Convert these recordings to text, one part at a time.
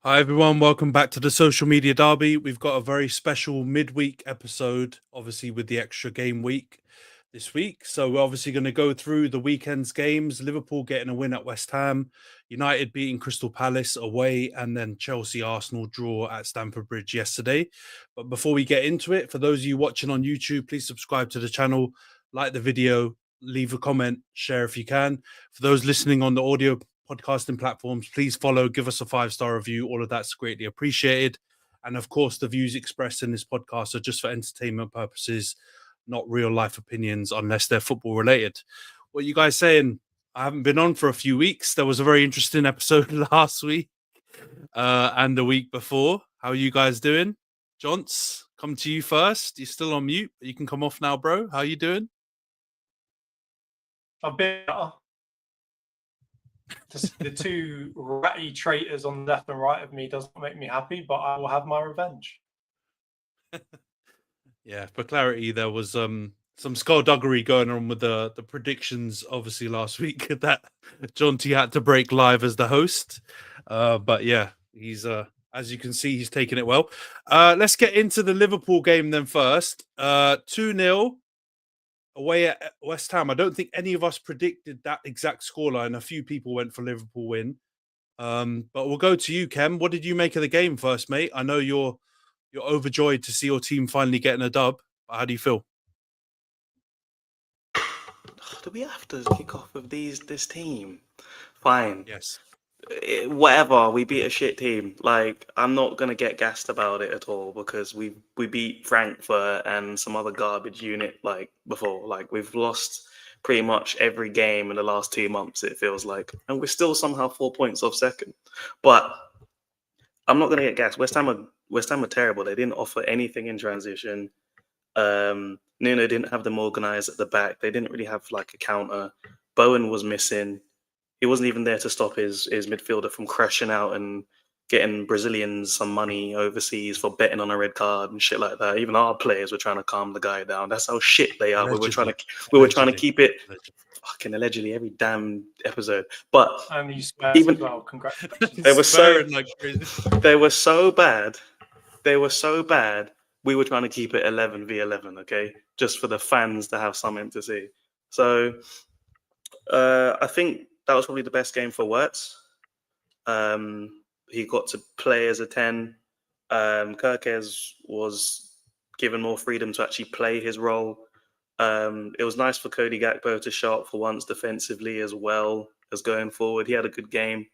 Hi everyone, welcome back to the Social Media Derby. We've got a very special midweek episode, obviously with the extra game week this week. So we're obviously going to go through the weekend's games. Liverpool getting a win at West Ham, United beating Crystal Palace away, and then Chelsea Arsenal draw at Stamford Bridge yesterday. But before we get into it, for those of you watching on YouTube, please subscribe to the channel, like the video, leave a comment, share if you can. For those listening on the audio podcasting platforms, please follow, give us a 5-star review. All of that's greatly appreciated. And of course, the views expressed in this podcast are just for entertainment purposes, not real life opinions, unless they're football related. What are you guys saying? I haven't been on for a few weeks. There was a very interesting episode last week and the week before. How are you guys doing? Jonts, come to you first. You're still on mute. You can come off now, bro. How are you doing? I've been better. The two ratty traitors on the left and right of me doesn't make me happy, but I will have my revenge. Yeah, for clarity, there was some skullduggery going on with the predictions, obviously, last week that Jonty had to break live as the host. But yeah, he's as you can see, he's taking it well. Let's get into the Liverpool game then first. 2-0 away at West Ham. I don't think any of us predicted that exact scoreline. A few people went for Liverpool win. But we'll go to you, Khem. What did you make of the game first, mate? I know you're overjoyed to see your team finally getting a dub. How do you feel? Do we have to kick off with this team? Fine. Yes. Whatever. We beat a shit team. Like, I'm not gonna get gassed about it at all because we beat Frankfurt and some other garbage unit like before. Like, we've lost pretty much every game in the last 2 months, it feels like, and we're still somehow 4 points off second. But I'm not gonna get gassed. West Ham are terrible. They didn't offer anything in transition. Nuno didn't have them organised at the back. They didn't really have like a counter. Bowen was missing. He wasn't even there to stop his midfielder from crashing out and getting Brazilians some money overseas for betting on a red card and shit like that. Even our players were trying to calm the guy down. That's how shit they are. Allegedly. We were trying to keep it fucking allegedly every damn episode. But And you swear even as well. Congratulations. they were so like crazy. they were so bad. They were so bad. We were trying to keep it 11v11, okay? Just for the fans to have something to see. So I think that was probably the best game for Wirtz. He got to play as a 10. Kirkes was given more freedom to actually play his role. It was nice for Cody Gakpo to show up for once defensively as well as going forward. He had a good game,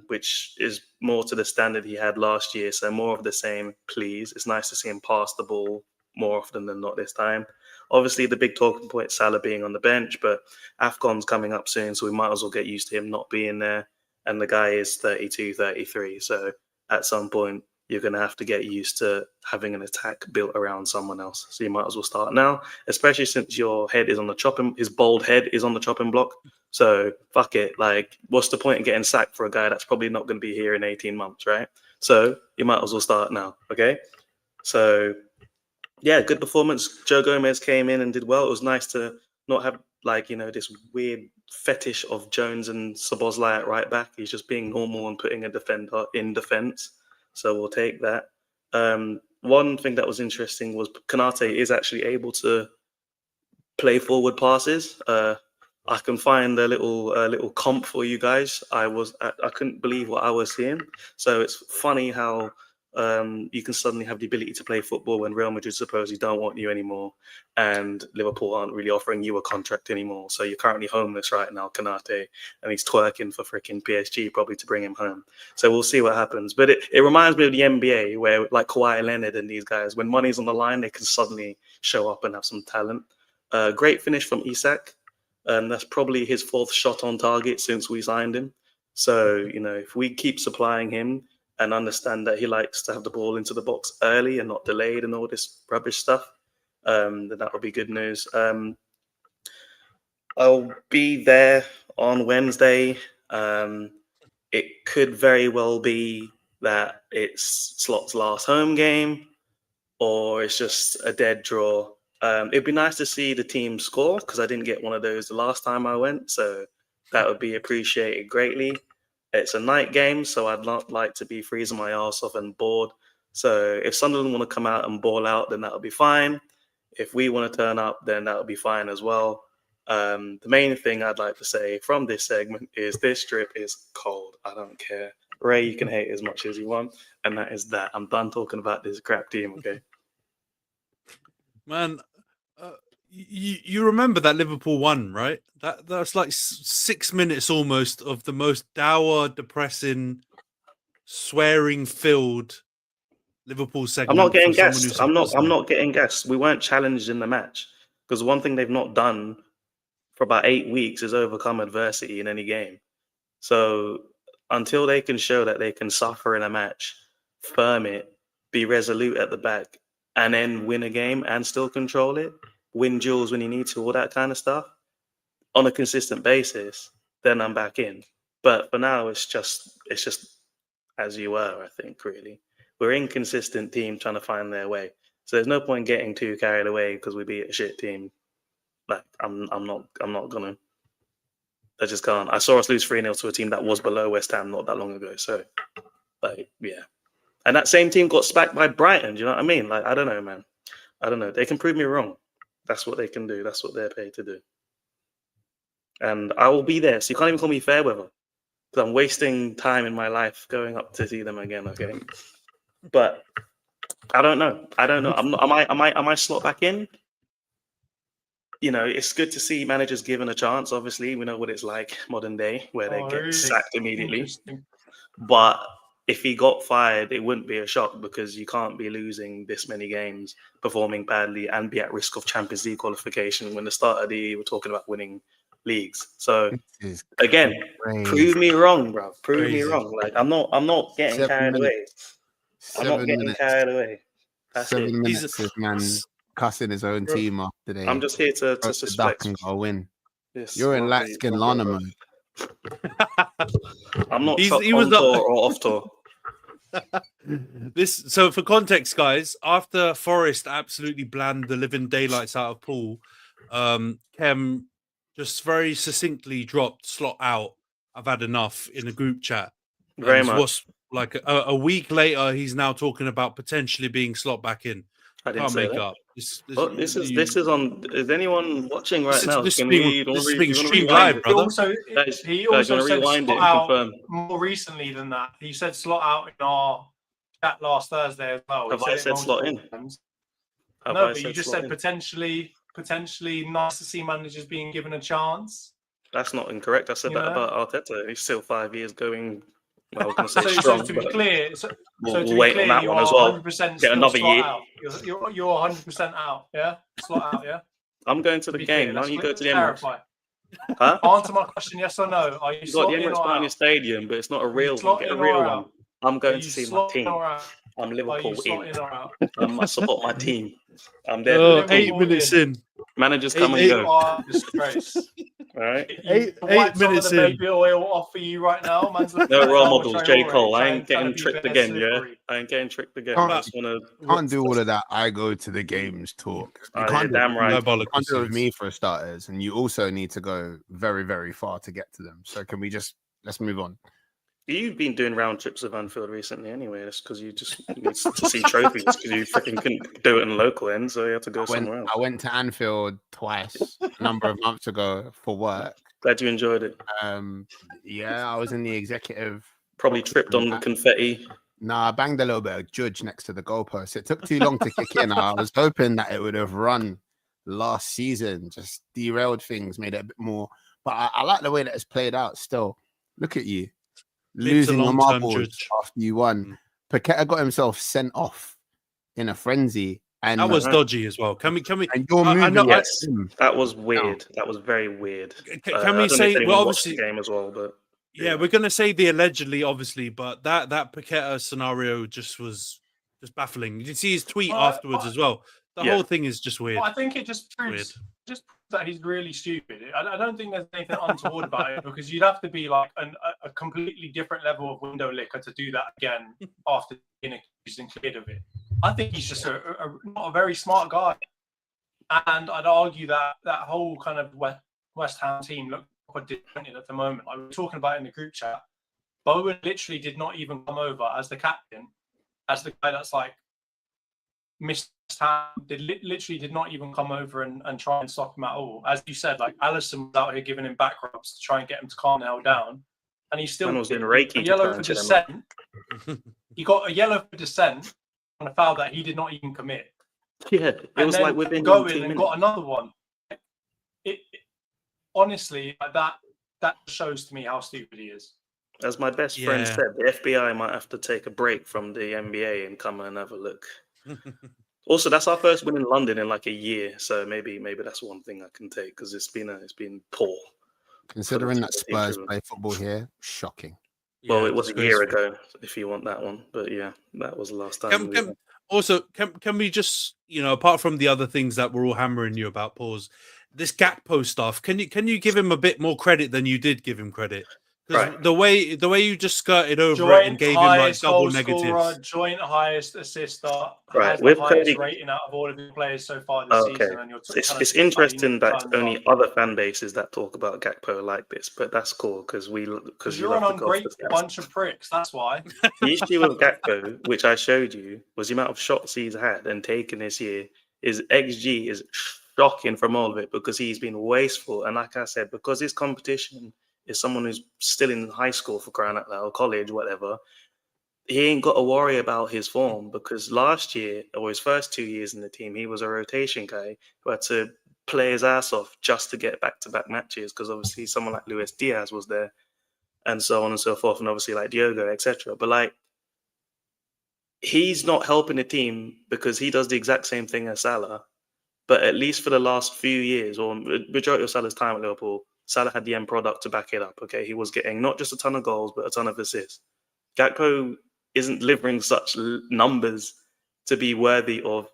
which is more to the standard he had last year. So more of the same, please. It's nice to see him pass the ball more often than not this time. Obviously, the big talking point, Salah being on the bench, but AFCON's coming up soon, so we might as well get used to him not being there. And the guy is 32, 33. So at some point, you're going to have to get used to having an attack built around someone else. So you might as well start now, especially since your head is on the his bald head is on the chopping block. So fuck it. Like, what's the point in getting sacked for a guy that's probably not going to be here in 18 months, right? So you might as well start now, okay? So yeah, good performance. Joe Gomez came in and did well. It was nice to not have this weird fetish of Jones and Szoboszlai at right back. He's just being normal and putting a defender in defence. So we'll take that. One thing that was interesting was Konate is actually able to play forward passes. I can find a little comp for you guys. I couldn't believe what I was seeing. So it's funny how you can suddenly have the ability to play football when Real Madrid supposedly don't want you anymore, and Liverpool aren't really offering you a contract anymore. So you're currently homeless right now, Konate, and he's twerking for freaking PSG probably to bring him home. So we'll see what happens. But it reminds me of the NBA where like Kawhi Leonard and these guys, when money's on the line, they can suddenly show up and have some talent. Great finish from Isak. That's probably his 4th shot on target since we signed him. So, if we keep supplying him and understand that he likes to have the ball into the box early and not delayed and all this rubbish stuff, then that would be good news. I'll be there on Wednesday. It could very well be that it's Slot's last home game or it's just a dead draw. It'd be nice to see the team score because I didn't get one of those the last time I went. So that would be appreciated greatly. It's a night game, so I'd not like to be freezing my ass off and bored. So if Sunderland want to come out and ball out, then that'll be fine. If we want to turn up, then that'll be fine as well. The main thing I'd like to say from this segment is this strip is cold. I don't care. Ray, you can hate as much as you want, and that is that. I'm done talking about this crap team, okay? Man, you remember that Liverpool won, right? That's like 6 minutes almost of the most dour, depressing, swearing-filled Liverpool segment. I'm not getting for someone gassed. who I'm supports them. not getting gassed. We weren't challenged in the match because one thing they've not done for about 8 weeks is overcome adversity in any game. So until they can show that they can suffer in a match, firm it, be resolute at the back, and then win a game and still control it, win duels when you need to, all that kind of stuff, on a consistent basis, then I'm back in. But for now, it's just as you were, I think, really. We're an inconsistent team trying to find their way. So there's no point getting too carried away because we beat a shit team. Like, I'm not gonna. I just can't. I saw us lose 3-0 to a team that was below West Ham not that long ago. So, like, yeah. And that same team got spacked by Brighton. Do you know what I mean? Like, I don't know, man. I don't know. They can prove me wrong. That's what they can do. That's what they're paid to do. And I will be there. So you can't even call me fair weather. Because I'm wasting time in my life going up to see them again, okay? But I don't know. Am I slot back in? You know, it's good to see managers given a chance. Obviously, we know what it's like modern day, where they get sacked immediately. But if he got fired, it wouldn't be a shock because you can't be losing this many games, performing badly, and be at risk of Champions League qualification when the start of the year we're talking about winning leagues. So again, prove me wrong, bro. Prove me wrong. Like I'm not getting carried away. I'm not getting carried away. That's 7 minutes of man cussing his own team off today. I'm just here to suspect. And go win. You're in light skin Lana mode. I'm not on tour or off tour. So for context, guys, after Forest absolutely bland the living daylights out of Poole, Khem just very succinctly dropped slot out. I've had enough in a group chat. Very much. What's like a week later, he's now talking about potentially being slot back in. I didn't say that. Up. This is on. Is anyone watching right now? This is being streamed live, brother. He also said slot out more recently than that. He said slot out in our chat last Thursday as well. Have I said slot in? No, but you just said potentially nice to see managers being given a chance. That's not incorrect. I said that about Arteta. He's still 5 years going. Well, I was going to say so strong. To be clear, we'll wait on that one as well. Get another year. Out. You're 100% out. Yeah, slot out. Yeah. I'm going to the game. Why don't you go to the Emirates? Huh? Answer my question, yes or no. Are you got the Emirates behind your stadium, but it's not a real one. Get a real one. I'm going to see my team. I'm Liverpool in. I support my team. I'm there. 8 minutes in. Managers come and go. Disgrace. All right. 8 minutes in. Baby oil off for you right now. No role models. J. Cole. I ain't getting tricked again. Yeah. I ain't getting tricked again. Can't do all of that. I go to the games talk. You can't damn right. You can't do it with me for starters, and you also need to go very, very far to get to them. So can we let's move on? You've been doing round trips of Anfield recently anyway. That's because you just need to see trophies because you freaking couldn't do it in the local end, so you had to go somewhere else. I went to Anfield twice a number of months ago for work. Glad you enjoyed it. Yeah, I was in the executive. Probably tripped on the confetti. Nah, I banged a little bit of judge next to the goalpost. It took too long to kick in. I was hoping that it would have run last season, just derailed things, made it a bit more. But I like the way that it's played out still. Look at you. Losing the marbles after you won. Paqueta got himself sent off in a frenzy. And that was dodgy as well. Can we? And you're moving. Yes, that was weird. That was very weird. Can we say? Well, obviously, the game as well, but yeah, we're going to say the allegedly, obviously, but that Paqueta scenario was baffling. You can see his tweet afterwards as well. The whole thing is just weird. Well, I think it just proves that he's really stupid. I don't think there's anything untoward about it because you'd have to be like a completely different level of window licker to do that again after being accused and cleared of it. I think he's just not a very smart guy. And I'd argue that whole kind of West Ham team look quite disappointed at the moment. I was talking about it in the group chat, Bowen literally did not even come over as the captain, as the guy that's like missed time. Literally did not even come over and try and stop him at all. As you said, like Alisson was out here giving him back rubs to try and get him to calm the hell down, and he still was in Reiki a yellow for dissent. He got a yellow for dissent on a foul that he did not even commit. Yeah, it was like within going and got another one. It honestly, that shows to me how stupid he is. As my best friend said, the FBI might have to take a break from the NBA and come and have a look. Also, that's our first win in London in like a year, so maybe that's one thing I can take because it's been poor. Considering that Spurs play football here, shocking. Well, it was a year ago, if you want that one, but yeah, that was the last time. Can we just, apart from the other things that we're all hammering you about, pause, this Gakpo stuff, can you give him a bit more credit than you did give him credit? Because the way you just skirted over it and gave him like double negatives. Joint highest assister, right? With the highest rating out of all of the players so far this season. And it's interesting that only other fan bases that talk about Gakpo like this, but that's cool because you're an ungrateful bunch of pricks. That's why. The issue with Gakpo, which I showed you, was the amount of shots he's had and taken this year. His XG is shocking from all of it because he's been wasteful, and like I said, because his competition is someone who's still in high school for crying out loud, or college, whatever, he ain't got to worry about his form because last year, or his first 2 years in the team, he was a rotation guy who had to play his ass off just to get back-to-back matches because obviously someone like Luis Diaz was there and so on and so forth, and obviously like Diogo, etc. But like, he's not helping the team because he does the exact same thing as Salah, but at least for the last few years, or majority of Salah's time at Liverpool, Salah had the end product to back it up, okay? He was getting not just a ton of goals, but a ton of assists. Gakpo isn't delivering such numbers to be worthy of,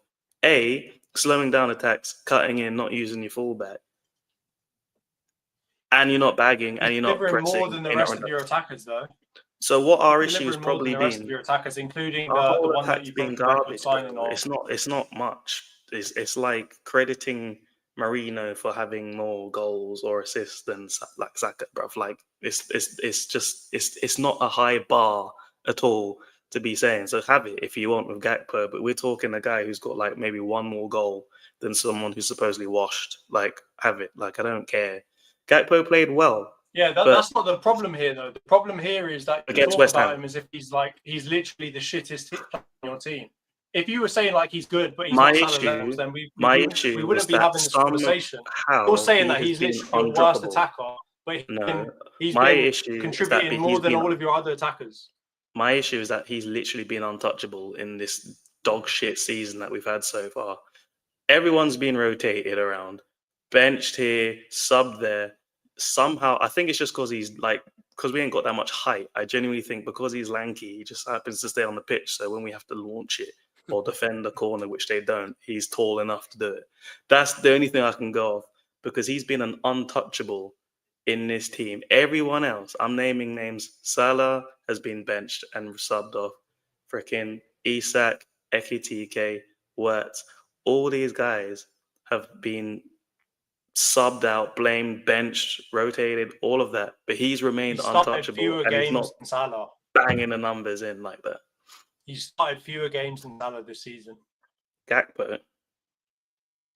A, slowing down attacks, cutting in, not using your fullback, and you're not bagging, and you're not pressing. More than the rest of your attackers, though. So what our issue has probably been... the rest of your attackers, including the one that you've been garbage. Signing off. It's not much. It's like crediting Marino for having more goals or assists than like Saka, bruv. Like it's not a high bar at all to be saying. So have it if you want with Gakpo, but we're talking a guy who's got like maybe one more goal than someone who's supposedly washed. Like have it. Like I don't care. Gakpo played well. Yeah, that's not the problem here though. The problem here is that you talk about him as if he's literally the shittest player on your team. If you were saying like he's good, but he's not Salah levels, then we wouldn't be having this conversation. You're saying that he's literally the worst attacker, but he's been contributing more than all of your other attackers. My issue is that he's literally been untouchable in this dog shit season that we've had so far. Everyone's been rotated around, benched here, subbed there. Somehow, I think it's just because because we ain't got that much height. I genuinely think because he's lanky, he just happens to stay on the pitch. So when we have to launch it or defend the corner, which they don't, he's tall enough to do it. That's the only thing I can go off because he's been an untouchable in this team. Everyone else, I'm naming names. Salah has been benched and subbed off. Freaking Isak, Ekitike, Wirtz, all these guys have been subbed out, blamed, benched, rotated, all of that. But he's remained untouchable and he's not Salah banging the numbers in like that. He started fewer games than Salah this season. Gakpo?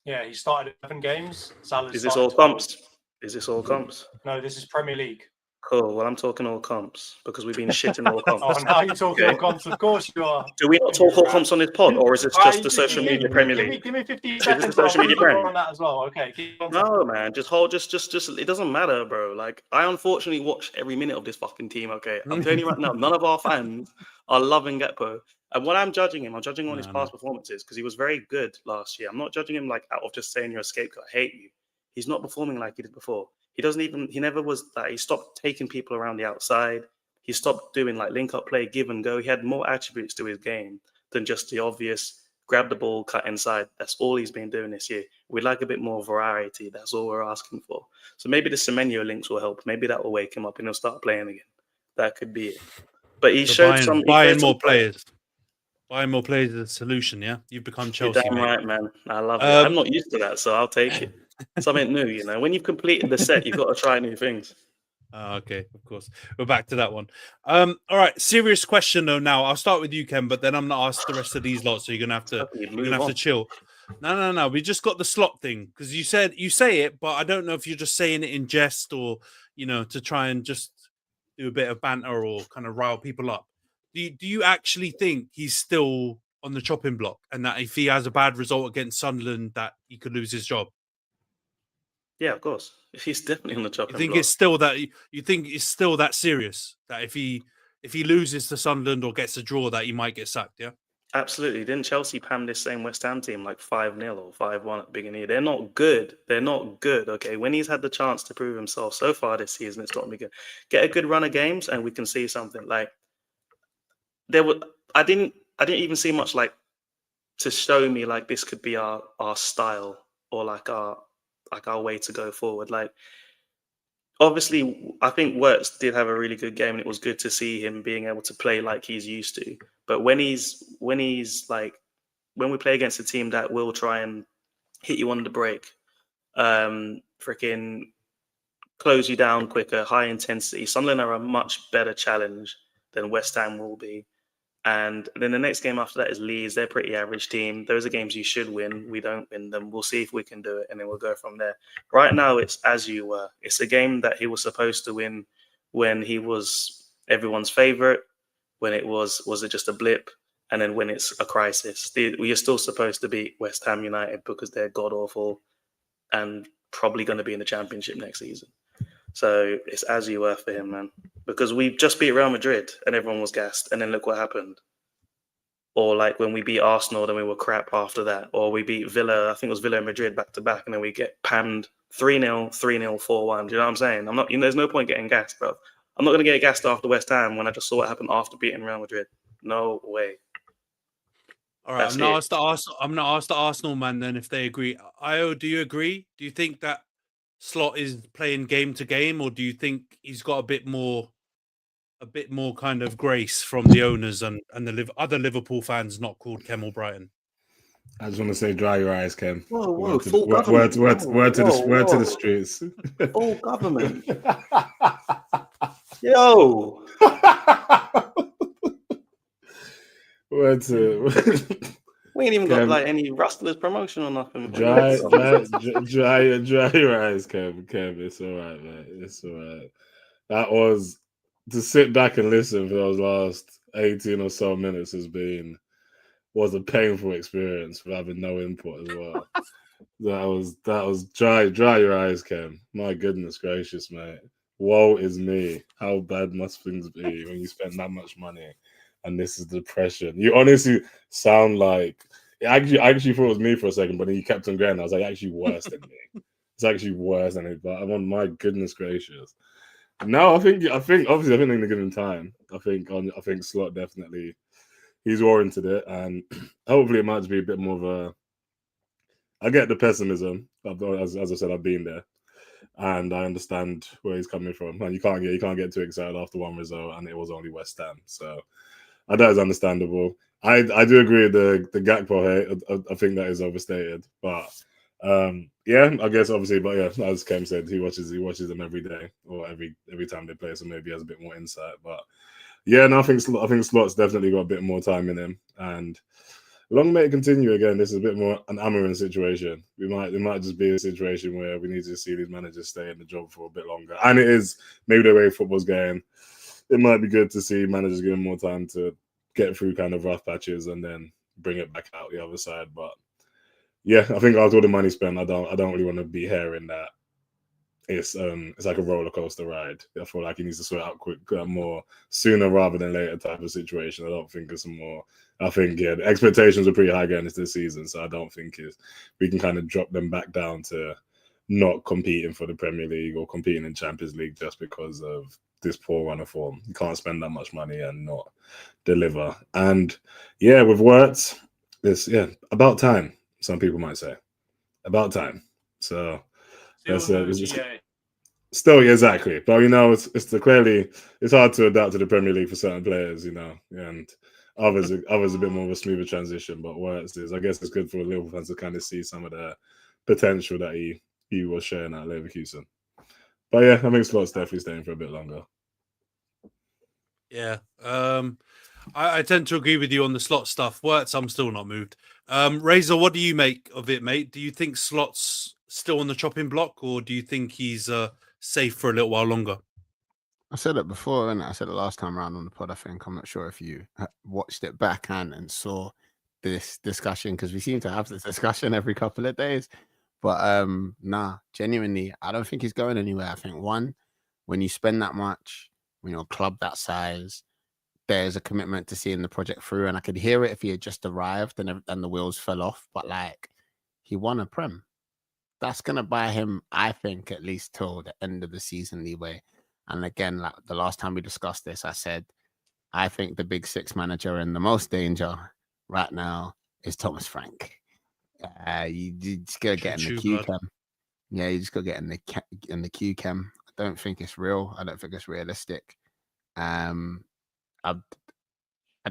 Yeah, he started 11 games. Salah Is this all comps? Is this all comps? No, this is Premier League. Cool. Well, I'm talking all comps because we've been shitting all comps. Oh, now you're talking all comps. Of course you are. Do we not talk all comps on this pod, or is this just the social media Premier League? Give me 15 seconds. Is this the social media Premier on that as well? Okay. No, man. Just it doesn't matter, bro. Like, I unfortunately watch every minute of this fucking team. Okay, I'm telling you right now, none of our fans are loving Gakpo. And when I'm judging him, I'm judging on his past performances because he was very good last year. I'm not judging him like out of just saying you're a scapegoat. I hate you. He's not performing like he did before. He never was that. He stopped taking people around the outside. He stopped doing like link up play, give and go. He had more attributes to his game than just the obvious grab the ball, cut inside. That's all he's been doing this year. We'd like a bit more variety. That's all we're asking for. So maybe the Semenyo links will help. Maybe that will wake him up and he'll start playing again. That could be it. But he showed buying more players. Buying more players is a solution, yeah? You've become Chelsea. You're damn right, man. I love it. I'm not used to that, so I'll take it. Something new, you know. When you've completed the set, you've got to try new things. Okay, of course. We're back to that one. All right, serious question though. Now I'll start with you, Khem, but then I'm gonna ask the rest of these lots. So you're gonna have to chill. No. We just got the slot thing because you said you say it, but I don't know if you're just saying it in jest or to try and just do a bit of banter or kind of rile people up. Do you actually think he's still on the chopping block, and that if he has a bad result against Sunderland, that he could lose his job? Yeah, of course. He's definitely on the chopping block. You think it's still that? You think it's still that serious that if he loses to Sunderland or gets a draw, that he might get sacked? Yeah, absolutely. Didn't Chelsea pam this same West Ham team like 5-0 or 5-1 at the beginning? They're not good. They're not good. Okay, when he's had the chance to prove himself so far this season, it's not been good. Get a good run of games, and we can see something. Like I didn't even see much like to show me like this could be our style or like our way to go forward. Like, obviously, I think Wirtz did have a really good game, and it was good to see him being able to play like he's used to. But when we play against a team that will try and hit you on the break, freaking close you down quicker, high intensity, Sunderland are a much better challenge than West Ham will be. And then the next game after that is Leeds. They're a pretty average team. Those are games you should win. We don't win them. We'll see if we can do it, and then we'll go from there. Right now, it's as you were. It's a game that he was supposed to win when he was everyone's favourite, when it was it just a blip, and then when it's a crisis. We are still supposed to beat West Ham United because they're god-awful and probably going to be in the Championship next season. So it's as you were for him, man. Because we just beat Real Madrid and everyone was gassed, and then look what happened. Or like when we beat Arsenal, then we were crap after that. Or we beat Villa, I think it was Villa and Madrid back to back, and then we get pammed 3-0, 3-0, 4-1. Do you know what I'm saying? I'm not. There's no point getting gassed, bro. I'm not going to get gassed after West Ham when I just saw what happened after beating Real Madrid. No way. All right, I'm not asked the Arsenal man then if they agree. Io, do you agree? Do you think that Slot is playing game to game, or do you think he's got a bit more kind of grace from the owners and the other Liverpool fans not called Khem or Brighton? I just want to say, dry your eyes, Khem. Whoa, word to the streets. Full government. Yo. Word to. We ain't even got like any Rustlers promotion or nothing. Dry your eyes, Khem. It's all right, man. It's all right. That was to sit back and listen for those last 18 or so minutes was a painful experience for having no input as well. that was dry your eyes, Khem. My goodness gracious, mate. Woe is me. How bad must things be when you spend that much money? And this is depression. You honestly sound like I actually thought it was me for a second, but then you kept on going. I was like, actually worse than me. It's actually worse than it. But I'm on my goodness gracious. No, I think obviously they're given time. I think Slot definitely he's warranted it, and hopefully it might just be a bit more of a. I get the pessimism. As I said, I've been there, and I understand where he's coming from. And you can't get too excited after one result, and it was only West Ham. So that is understandable. I do agree with the Gakpo hate. I think that is overstated, but yeah, I guess obviously, but yeah, as Khem said, he watches them every day or every time they play, so maybe he has a bit more insight. But yeah, no, I think Slot's definitely got a bit more time in him, and long may it continue. Again, this is a bit more an Amarin situation. It might just be a situation where we need to see these managers stay in the job for a bit longer, and it is maybe the way football's going. It might be good to see managers given more time to get through kind of rough patches and then bring it back out the other side. But yeah, I think after all the money spent, I don't really want to be hearing that it's like a roller coaster ride. I feel like he needs to sort out more sooner rather than later type of situation. I don't think it's more. I think the expectations are pretty high going into this season, so I don't think we can kind of drop them back down to not competing for the Premier League or competing in Champions League just because of this poor run of form. You can't spend that much money and not deliver. And yeah, with Wirtz, about time. Some people might say about time. So still exactly. But it's hard to adapt to the Premier League for certain players, and others a bit more of a smoother transition. But Wirtz is, I guess, it's good for Liverpool fans to kind of see some of the potential that he was sharing at Leverkusen. But yeah, I think Slot's definitely staying for a bit longer. Yeah. I tend to agree with you on the Slot stuff. Words, I'm still not moved. Razor, what do you make of it, mate? Do you think Slot's still on the chopping block, or do you think he's safe for a little while longer? I said it before, and I said it last time around on the pod. I think I'm not sure if you watched it backhand and saw this discussion, because we seem to have this discussion every couple of days. But nah, genuinely, I don't think he's going anywhere. I think one, when you spend that much, when you're a club that size, there's a commitment to seeing the project through. And I could hear it if he had just arrived and the wheels fell off. But like, he won a Prem. That's gonna buy him, I think, at least till the end of the season leeway. And again, like the last time we discussed this, I said, I think the big six manager in the most danger right now is Thomas Frank. You just gotta get in the Q Chem. Yeah, you just gotta get in the Q Chem. I don't think it's real. I don't think it's realistic. I'd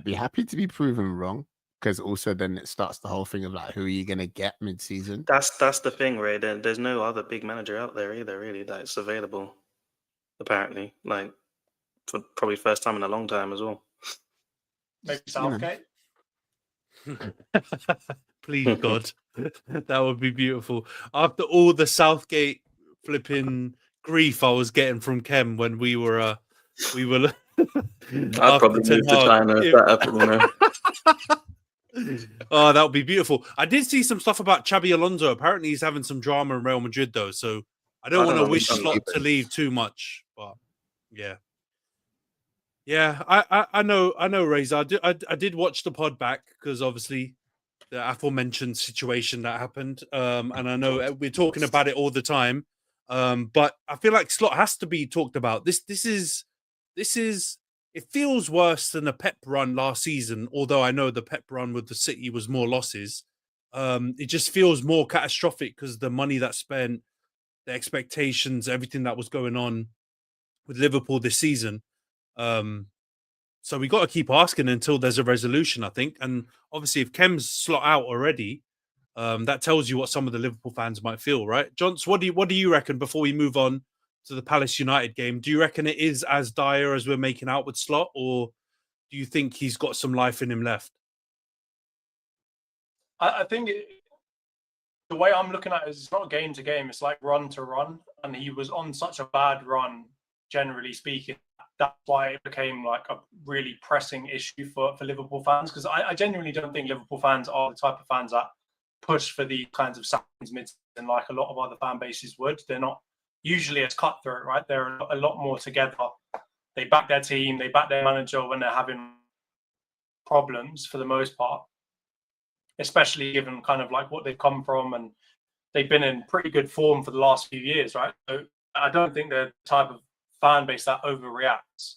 be happy to be proven wrong, because also then it starts the whole thing of like, who are you gonna get mid-season? That's the thing, Ray. There's no other big manager out there either, really, that's available. Apparently, like for probably first time in a long time as well. Maybe Southgate. Please God, that would be beautiful. After all the Southgate flipping grief I was getting from Khem when we were I'd probably move to China if that happened. Oh, that would be beautiful. I did see some stuff about Xabi Alonso. Apparently, he's having some drama in Real Madrid, though. So I don't want to wish Slot to leave too much, but yeah. I know, Reza. I did watch the pod back because obviously the aforementioned situation that happened, and I know we're talking about it all the time. But I feel like Slot has to be talked about. This is. It feels worse than the Pep run last season, although I know the Pep run with the City was more losses. It just feels more catastrophic because the money that's spent, the expectations, everything that was going on with Liverpool this season. So we got to keep asking until there's a resolution, I think. And obviously, if Khem's slot out already, that tells you what some of the Liverpool fans might feel, right? Jonts, what do you reckon before we move on to the Palace United game? Do you reckon it is as dire as we're making out with Slot, or do you think he's got some life in him left? I think the way I'm looking at it is it's not game to game. It's like run to run. And he was on such a bad run, generally speaking. That's why it became like a really pressing issue for Liverpool fans. Because I genuinely don't think Liverpool fans are the type of fans that push for these kinds of signings mid-season like a lot of other fan bases would. They're not usually as cutthroat, right? They're a lot more together. They back their team, they back their manager when they're having problems for the most part, especially given kind of like what they've come from, and they've been in pretty good form for the last few years, right? So I don't think they're the type of fan base that overreacts.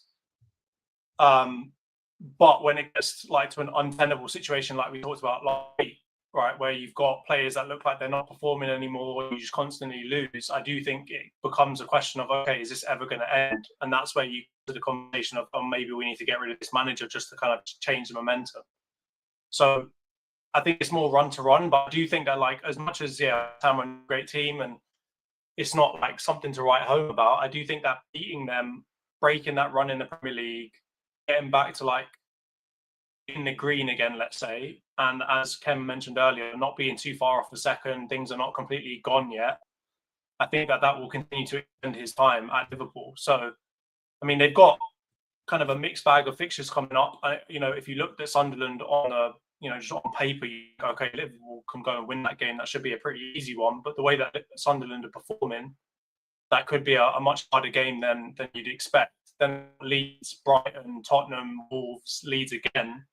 But when it gets like to an untenable situation like we talked about last week, right, where you've got players that look like they're not performing anymore, you just constantly lose, I do think it becomes a question of, okay, is this ever going to end? And that's where you get to the conversation of, oh, maybe we need to get rid of this manager just to kind of change the momentum. So I think it's more run to run, but I do think that, like, as much as, yeah, Cameron, great team, and it's not like something to write home about, I do think that beating them, breaking that run in the Premier League, getting back to like in the green again, let's say, and as Khem mentioned earlier, not being too far off the second, things are not completely gone yet. I think that will continue to extend his time at Liverpool. So, I mean, they've got kind of a mixed bag of fixtures coming up. If you looked at Sunderland on a, just on paper, you go, okay, Liverpool can go and win that game. That should be a pretty easy one. But the way that Sunderland are performing, that could be a much harder game than you'd expect. Then Leeds, Brighton, Tottenham, Wolves, Leeds again.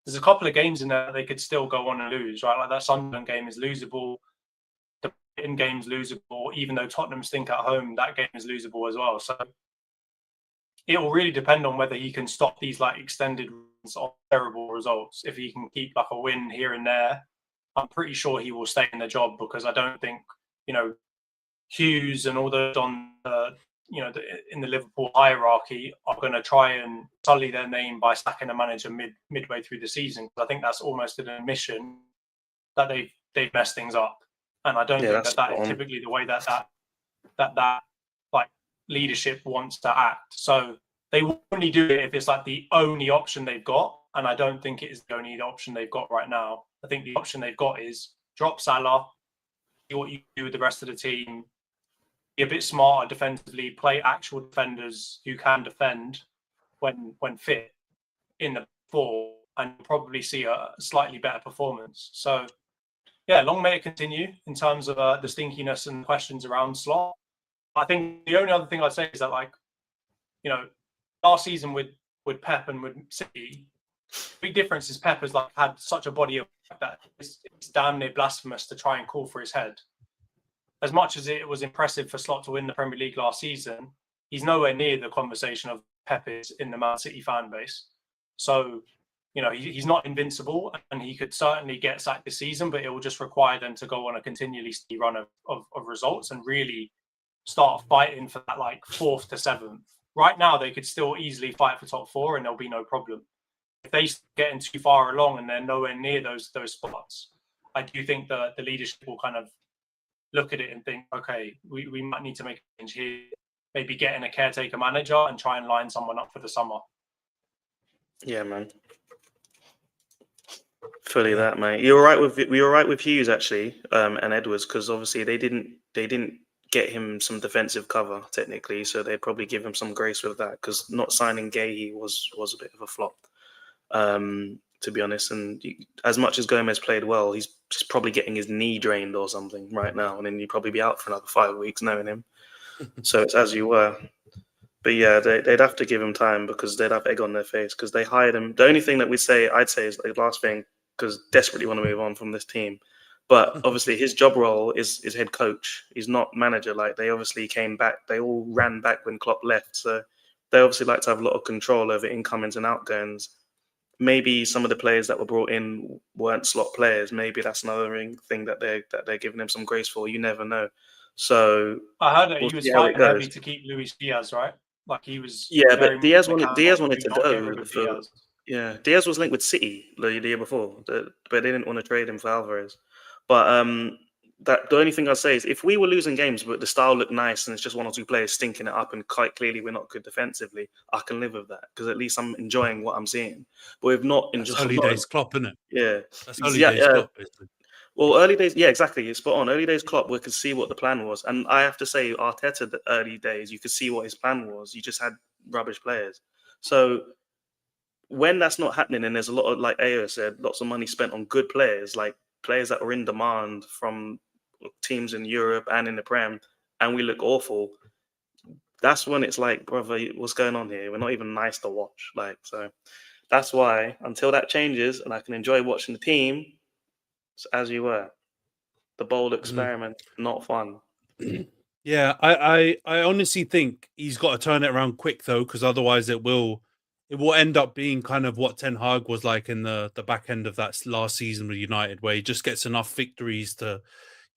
There's a couple of games in there that they could still go on and lose, right? Like that Sunderland game is losable. The Brighton game's losable. Even though Tottenham stink at home, that game is losable as well. So it will really depend on whether he can stop these like extended runs of terrible results. If he can keep like a win here and there, I'm pretty sure he will stay in the job, because I don't think, Hughes and all those on in the Liverpool hierarchy are going to try and sully their name by sacking a manager midway through the season. I think that's almost an admission that they've messed things up, and I don't think that is typically the way that like leadership wants to act. So they will only do it if it's like the only option they've got. And I don't think it is the only option they've got right now. I think the option they've got is drop Salah, see what you do with the rest of the team, be a bit smarter defensively, play actual defenders who can defend when fit in the 4, and probably see a slightly better performance. So, yeah, long may it continue in terms of the stinkiness and questions around Slot. I think the only other thing I'd say is that, like, you know, last season with Pep and with City, big difference is Pep has like had such a body of work that it's damn near blasphemous to try and call for his head. As much as it was impressive for Slot to win the Premier League last season, he's nowhere near the conversation of Pep is in the Man City fan base. So, you know, he's not invincible, and he could certainly get sacked this season, but it will just require them to go on a continually steady run of results and really start fighting for that like 4th to 7th. Right now, they could still easily fight for top 4 and there'll be no problem. If they getting too far along and they're nowhere near those spots, I do think the leadership will kind of look at it and think, okay, we might need to make a change here. Maybe get in a caretaker manager and try and line someone up for the summer. Yeah, man. Fully that, mate. We were right with Hughes actually, and Edwards, because obviously they didn't get him some defensive cover technically, so they'd probably give him some grace with that, because not signing Gahey was a bit of a flop, to be honest. And as much as Gomez played well, he's just probably getting his knee drained or something right now, and then he'd probably be out for another 5 weeks knowing him. So it's as you were. But yeah, they'd have to give him time, because they'd have egg on their face, because they hired him. The only thing that I'd say is the last thing, because desperately want to move on from this team. But obviously his job role is head coach. He's not manager. Like, they obviously came back. They all ran back when Klopp left. So they obviously like to have a lot of control over incomings and outgoings. Maybe some of the players that were brought in weren't slot players. Maybe that's another thing that they're giving him some grace for. You never know. So I heard that he was fighting heavy to keep Luis Diaz, right? Like, he was. Yeah, but Diaz wanted to go. Diaz. Yeah, Diaz was linked with City the year before, but they didn't want to trade him for Alvarez. But that the only thing I'd say is, if we were losing games but the style looked nice and it's just 1 or 2 players stinking it up and quite clearly we're not good defensively, I can live with that, because at least I'm enjoying what I'm seeing. But we've not enjoyed. Early days Klopp, isn't it? Yeah, that's early days Klopp, basically. Well, early days, yeah, exactly. It's spot on. Early days Klopp, we could see what the plan was. And I have to say, Arteta, the early days, you could see what his plan was. You just had rubbish players. So when that's not happening, and there's a lot of, like Ayo said, lots of money spent on good players, like players that are in demand from teams in Europe and in the Prem, and we look awful, that's when it's like, brother, what's going on here? We're not even nice to watch. Like, so that's why, until that changes and I can enjoy watching the team, as you were, the bold experiment, not fun. Yeah, I honestly think he's got to turn it around quick, though, because otherwise it will end up being kind of what Ten Hag was like in the back end of that last season with United, where he just gets enough victories to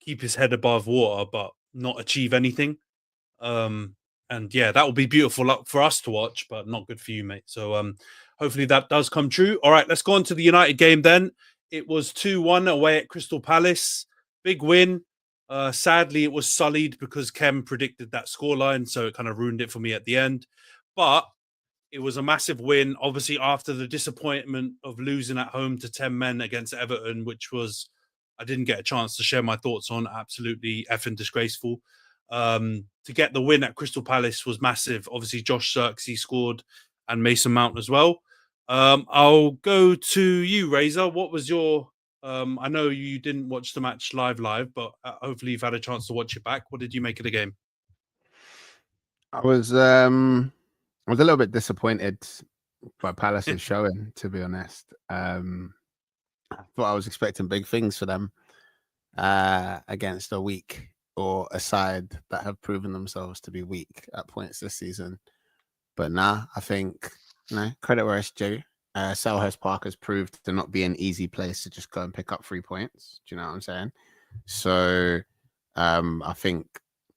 keep his head above water but not achieve anything. And yeah, that will be beautiful for us to watch, but not good for you, mate. So hopefully that does come true. All right, let's go on to the United game then. It was 2-1 away at Crystal Palace. Big win. Sadly, it was sullied because Khem predicted that scoreline, so it kind of ruined it for me at the end. But it was a massive win, obviously, after the disappointment of losing at home to 10 men against Everton, which was, I didn't get a chance to share my thoughts on, absolutely effing disgraceful. To get the win at Crystal Palace was massive. Obviously, Josh Xerxes scored and Mason Mount as well. I'll go to you, Razor. What was your... I know you didn't watch the match live, but hopefully you've had a chance to watch it back. What did you make of the game? I was a little bit disappointed by Palace's showing, to be honest. I thought I was expecting big things for them against a weak or a side that have proven themselves to be weak at points this season. But nah, I think, credit where it's due. Selhurst Park has proved to not be an easy place to just go and pick up 3 points. Do you know what I'm saying? So I think,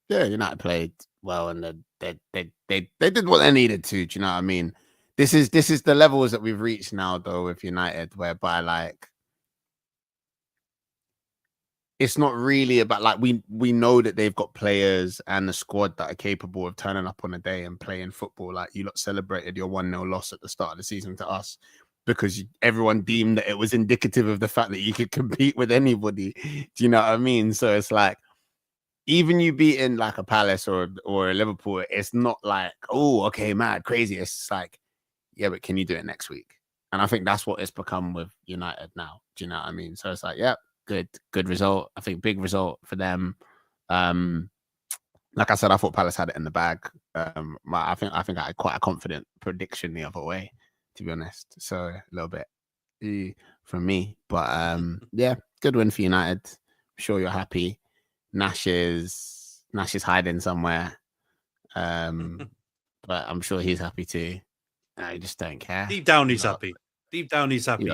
yeah, United played well, and they did what they needed to. Do you know what I mean? This is the levels that we've reached now, though, with United, whereby, like, it's not really about like we know that they've got players and a squad that are capable of turning up on a day and playing football. Like you lot celebrated your 1-0 loss at the start of the season to us because everyone deemed that it was indicative of the fact that you could compete with anybody. Do you know what I mean? So it's like even you beating like a Palace or a Liverpool, it's not like, oh, okay, mad, crazy. It's like, yeah, but can you do it next week? And I think that's what it's become with United now. Do you know what I mean? So it's like, yeah. Good result. I think big result for them. Like I said, I thought Palace had it in the bag. I think I had quite a confident prediction the other way, to be honest. So a little bit from me, but yeah, good win for United. I'm sure you're happy. Nash is hiding somewhere, but I'm sure he's happy too. I just don't care. Deep down, he's happy. Deep down, he's happy.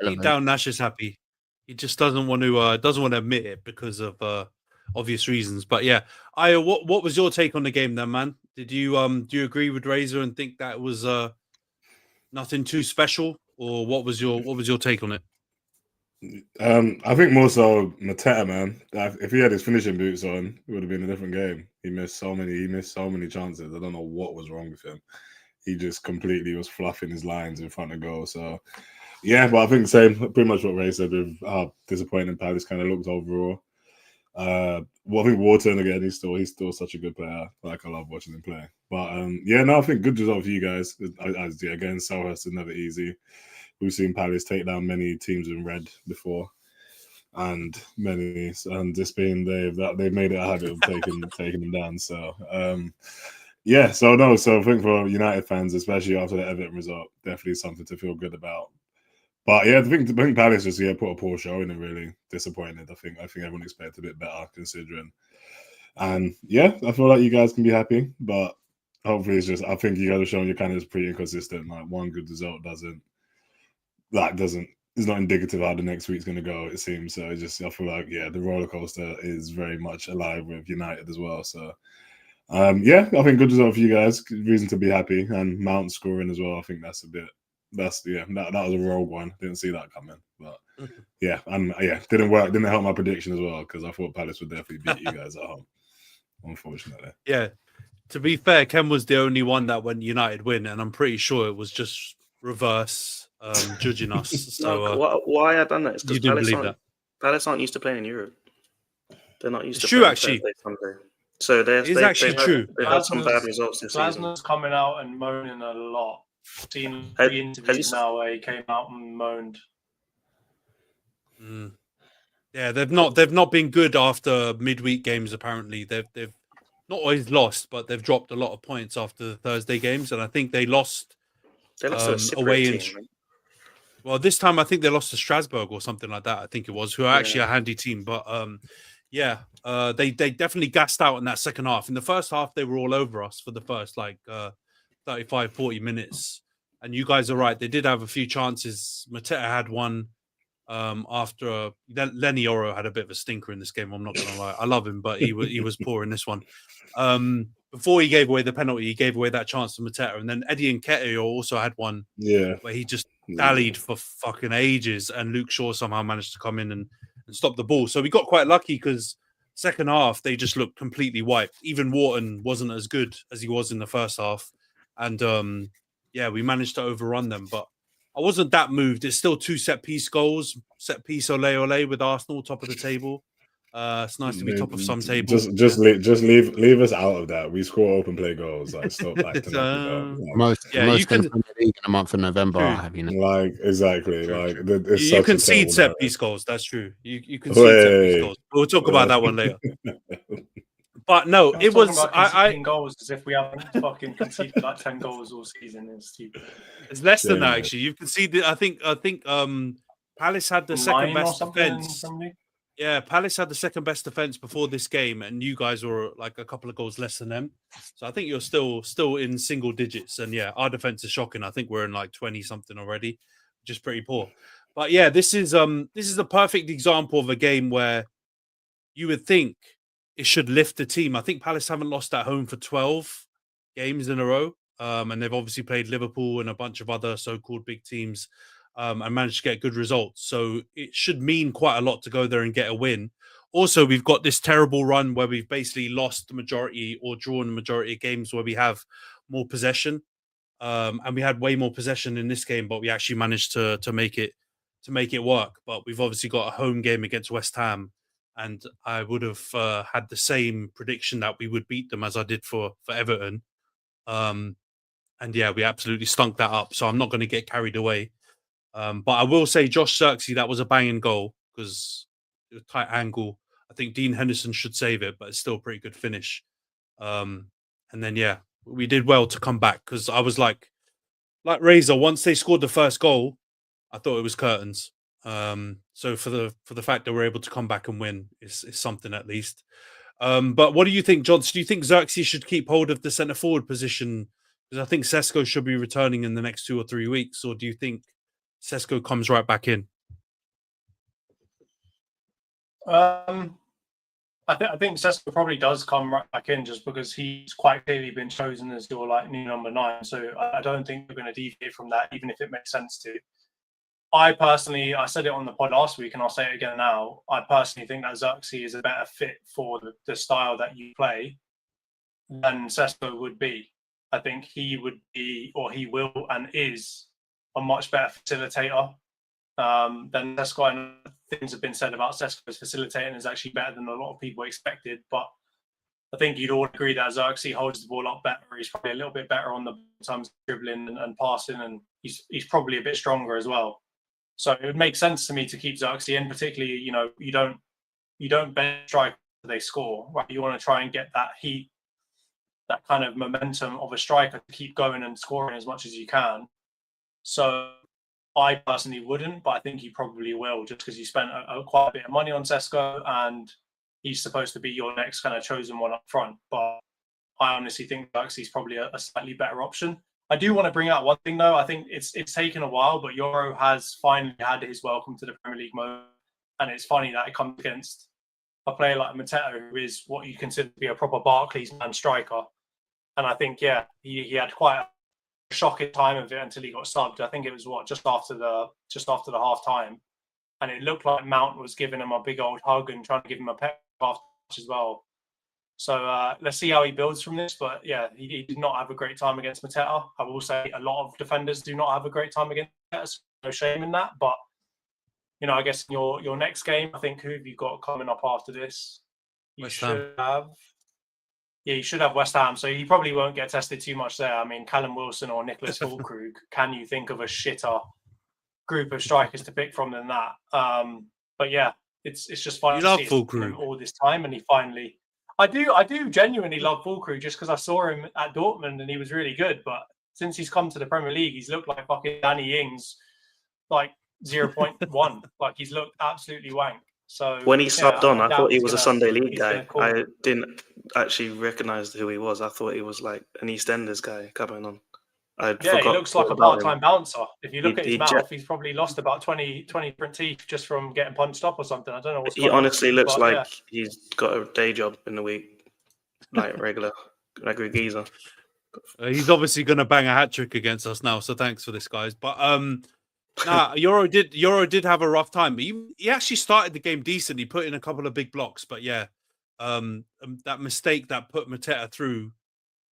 Deep down, Nash is happy. He just doesn't want to admit it because of obvious reasons. But yeah, what was your take on the game then, man? Did you do you agree with Razor and think that was nothing too special, or what was your take on it? I think more so Mateta, man. If he had his finishing boots on, it would have been a different game. He missed so many chances. I don't know what was wrong with him. He just completely was fluffing his lines in front of goal. So yeah, but I think pretty much what Ray said with how disappointing Palace kind of looked overall. Well, I think Wharton again, he's still such a good player. Like I love watching him play. But yeah, no, I think good result for you guys. Again, Selhurst is never easy. We've seen Palace take down many teams in red before, and this being they've made it a habit of taking them down. So yeah, so I think for United fans, especially after the Everton result, definitely something to feel good about. But yeah, I think Palace just put a poor show in and really disappointed. I think everyone expected a bit better considering. And yeah, I feel like you guys can be happy, but hopefully I think you guys have shown you're kind of pretty inconsistent. Like one good result is not indicative of how the next week's going to go, it seems. So I feel like, yeah, the roller coaster is very much alive with United as well. So yeah, I think good result for you guys. Reason to be happy, and Mount scoring as well. I think that was a rogue one. Didn't see that coming, but yeah, and yeah, didn't work. Didn't help my prediction as well because I thought Palace would definitely beat you guys at home. Unfortunately, yeah. To be fair, Khem was the only one that went United win, and I'm pretty sure it was just reverse judging us. So why I done that? You didn't believe that. Palace aren't used to playing in Europe. They're not used to. True, actually. Thursday, so it's actually true. They've had some bad results this season. Glasner's coming out and moaning a lot. Seen the interviews now where he came out and moaned. Yeah, they've not been good after midweek games. Apparently, they've not always lost, but they've dropped a lot of points after the Thursday games, and I think they lost. They lost away in. Well, this time I think they lost to Strasbourg or something like that. I think it was, who are actually a handy team, but yeah, they definitely gassed out in that second half. In the first half, they were all over us for the first 35, 40 minutes. And you guys are right. They did have a few chances. Mateta had one after Lenny Oro had a bit of a stinker in this game. I'm not going to lie. I love him, but he was poor in this one. Before he gave away the penalty, he gave away that chance to Mateta. And then Eddie Nketiah also had one where he just dallied for fucking ages. And Luke Shaw somehow managed to come in and stop the ball. So we got quite lucky because second half, they just looked completely wiped. Even Wharton wasn't as good as he was in the first half. And yeah, we managed to overrun them, but I wasn't that moved. It's still 2 set-piece goals. Set-piece ole with Arsenal, top of the table. It's nice to be top of some tables. Just leave us out of that. We score open play goals. Like stop like most in the league in the month of November. Have you know? Like exactly. Like you concede set-piece goals. That's true. You concede set-piece goals. We'll talk about that one later. But no, it was goals as if we haven't fucking conceded like 10 goals all season. It's stupid. It's less than that actually. You've conceded. I think Palace had the second best defense. Yeah, Palace had the second best defense before this game, and you guys were like a couple of goals less than them. So I think you're still in single digits. And yeah, our defense is shocking. I think we're in like 20 something already, which is pretty poor. But yeah, this is a perfect example of a game where you would think it should lift the team. I think Palace haven't lost at home for 12 games in a row. And they've obviously played Liverpool and a bunch of other so-called big teams and managed to get good results. So it should mean quite a lot to go there and get a win. Also, we've got this terrible run where we've basically lost the majority or drawn the majority of games where we have more possession. And we had way more possession in this game, but we actually managed to make it work. But we've obviously got a home game against West Ham, and I would have had the same prediction that we would beat them as I did for Everton. And yeah, we absolutely stunk that up. So I'm not going to get carried away. But I will say, Josh Xerxes, that was a banging goal because it was a tight angle. I think Dean Henderson should save it, but it's still a pretty good finish. And then yeah, we did well to come back because I was like Razor. Once they scored the first goal, I thought it was curtains. So for the fact that we're able to come back and win is something at least. But what do you think, John? Do you think Xerxes should keep hold of the centre forward position? Because I think Sesko should be returning in the next 2 or 3 weeks. Or do you think Sesko comes right back in? I think Sesko probably does come right back in just because he's quite clearly been chosen as your new number 9. So I don't think we're going to deviate from that, even if it makes sense to. I said it on the pod last week, and I'll say it again now. I personally think that Xerxes is a better fit for the style that you play than Sesko would be. I think he would be, or he will, and is a much better facilitator than Sesko. I know things have been said about Sesko's facilitating is actually better than a lot of people expected, but I think you'd all agree that Xerxes holds the ball up better. He's probably a little bit better on the times dribbling and passing, and he's probably a bit stronger as well. So it would make sense to me to keep Xerxes in, particularly, you don't bench strike they score, right? You want to try and get that heat, that kind of momentum of a striker to keep going and scoring as much as you can. So I personally wouldn't, but I think he probably will, just because you spent quite a bit of money on Sesko, and he's supposed to be your next kind of chosen one up front. But I honestly think Xerxes is probably a slightly better option. I do want to bring out one thing, though. I think it's taken a while, but Euro has finally had his welcome to the Premier League mode. And it's funny that it comes against a player like Mateta, who is what you consider to be a proper Barclays man striker. And I think, yeah, he had quite a shocking time of it until he got subbed. I think it was just after the half time. And it looked like Mount was giving him a big old hug and trying to give him a pep after as well. So let's see how he builds from this. But yeah, he did not have a great time against Mateta. I will say a lot of defenders do not have a great time against Mateta, so no shame in that. But, I guess in your next game, I think, who have you got coming up after this? You should have West Ham. So he probably won't get tested too much there. I mean, Callum Wilson or Nicholas Füllkrug, can you think of a shitter group of strikers to pick from than that? But yeah, it's just fun to see him all this time, and he finally... I do genuinely love Füllkrug just because I saw him at Dortmund and he was really good. But since he's come to the Premier League, he's looked like fucking Danny Ings, like 0.1. Like he's looked absolutely wank. So when he subbed on, I thought he was a Sunday League guy. Cool. I didn't actually recognise who he was. I thought he was like an EastEnders guy coming on. He looks like a part-time bouncer. If you look at his mouth, he's probably lost about 20 different teeth just from getting punched up or something. I don't know what's going on. He honestly looks like he's got a day job in the week, like regular geezer. He's obviously going to bang a hat-trick against us now, so thanks for this, guys. But Euro did have a rough time. But he actually started the game decent. He put in a couple of big blocks, but yeah, that mistake that put Mateta through,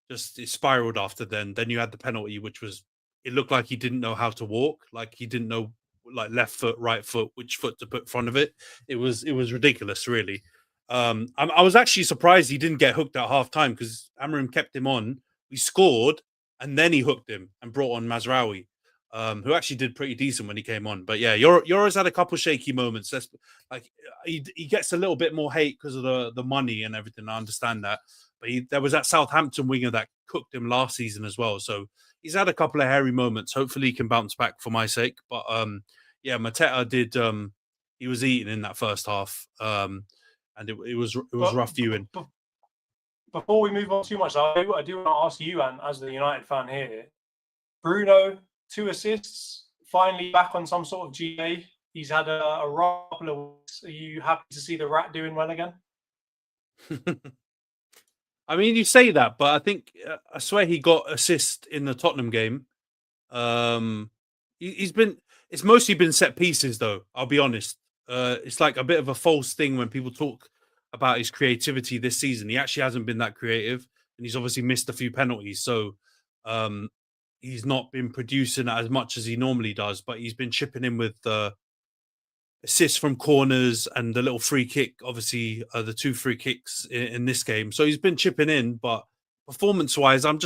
just it spiraled after then. Then you had the penalty, which was, it looked like he didn't know how to walk. Like he didn't know, like left foot, right foot, which foot to put in front of it. It was ridiculous, really. I was actually surprised he didn't get hooked at half time because Amorim kept him on. We scored and then he hooked him and brought on Mazraoui, who actually did pretty decent when he came on. But yeah, Euro's had a couple shaky moments. That's like he gets a little bit more hate because of the money and everything. I understand that. But there was that Southampton winger that cooked him last season as well. So he's had a couple of hairy moments. Hopefully he can bounce back for my sake. But yeah, Mateta did. He was eating in that first half, and it was rough viewing. Before we move on too much, I do want to ask you, and as the United fan here, Bruno, 2 assists, finally back on some sort of GA. He's had a rough couple of weeks. Are you happy to see the Rat doing well again? I mean, you say that, but I think I swear he got assist in the Tottenham game. It's mostly been set pieces, though. I'll be honest. it's like a bit of a false thing when people talk about his creativity this season. He actually hasn't been that creative, and he's obviously missed a few penalties. So he's not been producing as much as he normally does, but he's been chipping in with assists from corners and the little free kick. Obviously, the 2 free kicks in this game. So he's been chipping in, but performance-wise, I'm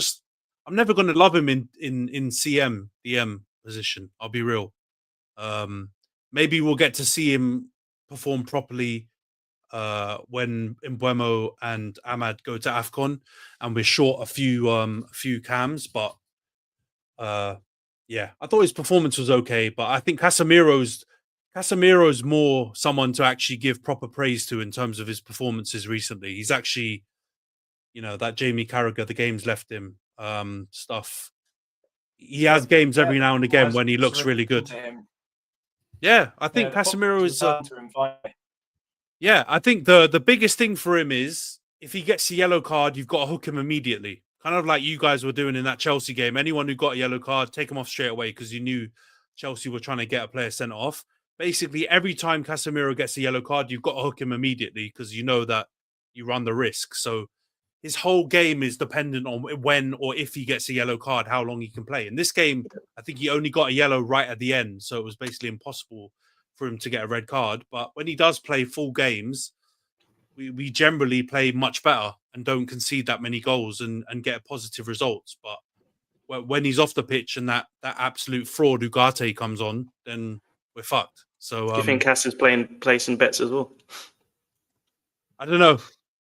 never going to love him in CM, the M position. I'll be real. Maybe we'll get to see him perform properly when Mbeumo and Ahmad go to AFCON, and we're short a few cams. But yeah, I thought his performance was okay. But I think Casemiro's more someone to actually give proper praise to in terms of his performances recently. He's actually, that Jamie Carragher, the game's left him stuff. He has games every now and again when he looks really good. Yeah, I think Casemiro is. Yeah, I think the biggest thing for him is if he gets a yellow card, you've got to hook him immediately. Kind of like you guys were doing in that Chelsea game. Anyone who got a yellow card, take him off straight away because you knew Chelsea were trying to get a player sent off. Basically, every time Casemiro gets a yellow card, you've got to hook him immediately because you know that you run the risk. So his whole game is dependent on when or if he gets a yellow card, how long he can play. In this game, I think he only got a yellow right at the end, so it was basically impossible for him to get a red card. But when he does play full games, we generally play much better and don't concede that many goals and get positive results. But when he's off the pitch and that absolute fraud Ugarte comes on, then we're fucked. So do you think Cass is placing bets as well? I don't know.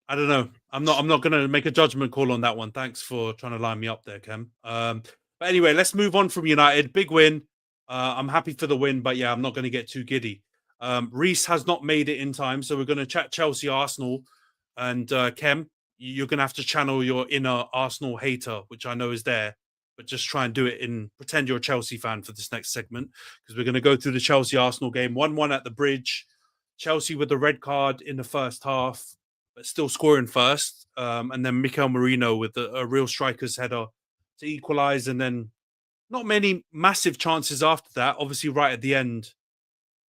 I'm not going to make a judgment call on that one. Thanks for trying to line me up there, Khem. But anyway, let's move on from United. Big win. I'm happy for the win, but yeah, I'm not going to get too giddy. Rhys has not made it in time, so we're going to chat Chelsea, Arsenal, and Khem, you're going to have to channel your inner Arsenal hater, which I know is there, but just try and do it pretend you're a Chelsea fan for this next segment, because we're going to go through the Chelsea-Arsenal game. 1-1 at the Bridge. Chelsea with the red card in the first half, but still scoring first. And then Mikel Merino with a real striker's header to equalise, and then not many massive chances after that. Obviously, right at the end,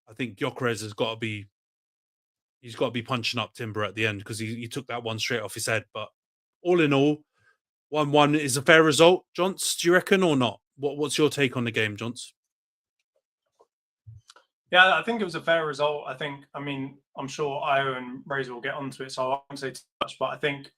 I think Gyökeres has got to be punching up Timber at the end because he took that one straight off his head. But all in all, 1-1 is a fair result. Jonts, do you reckon or not? What's your take on the game, Jonts? Yeah, I think it was a fair result. I'm sure Io and Rhys will get onto it, so I won't say too much, but I think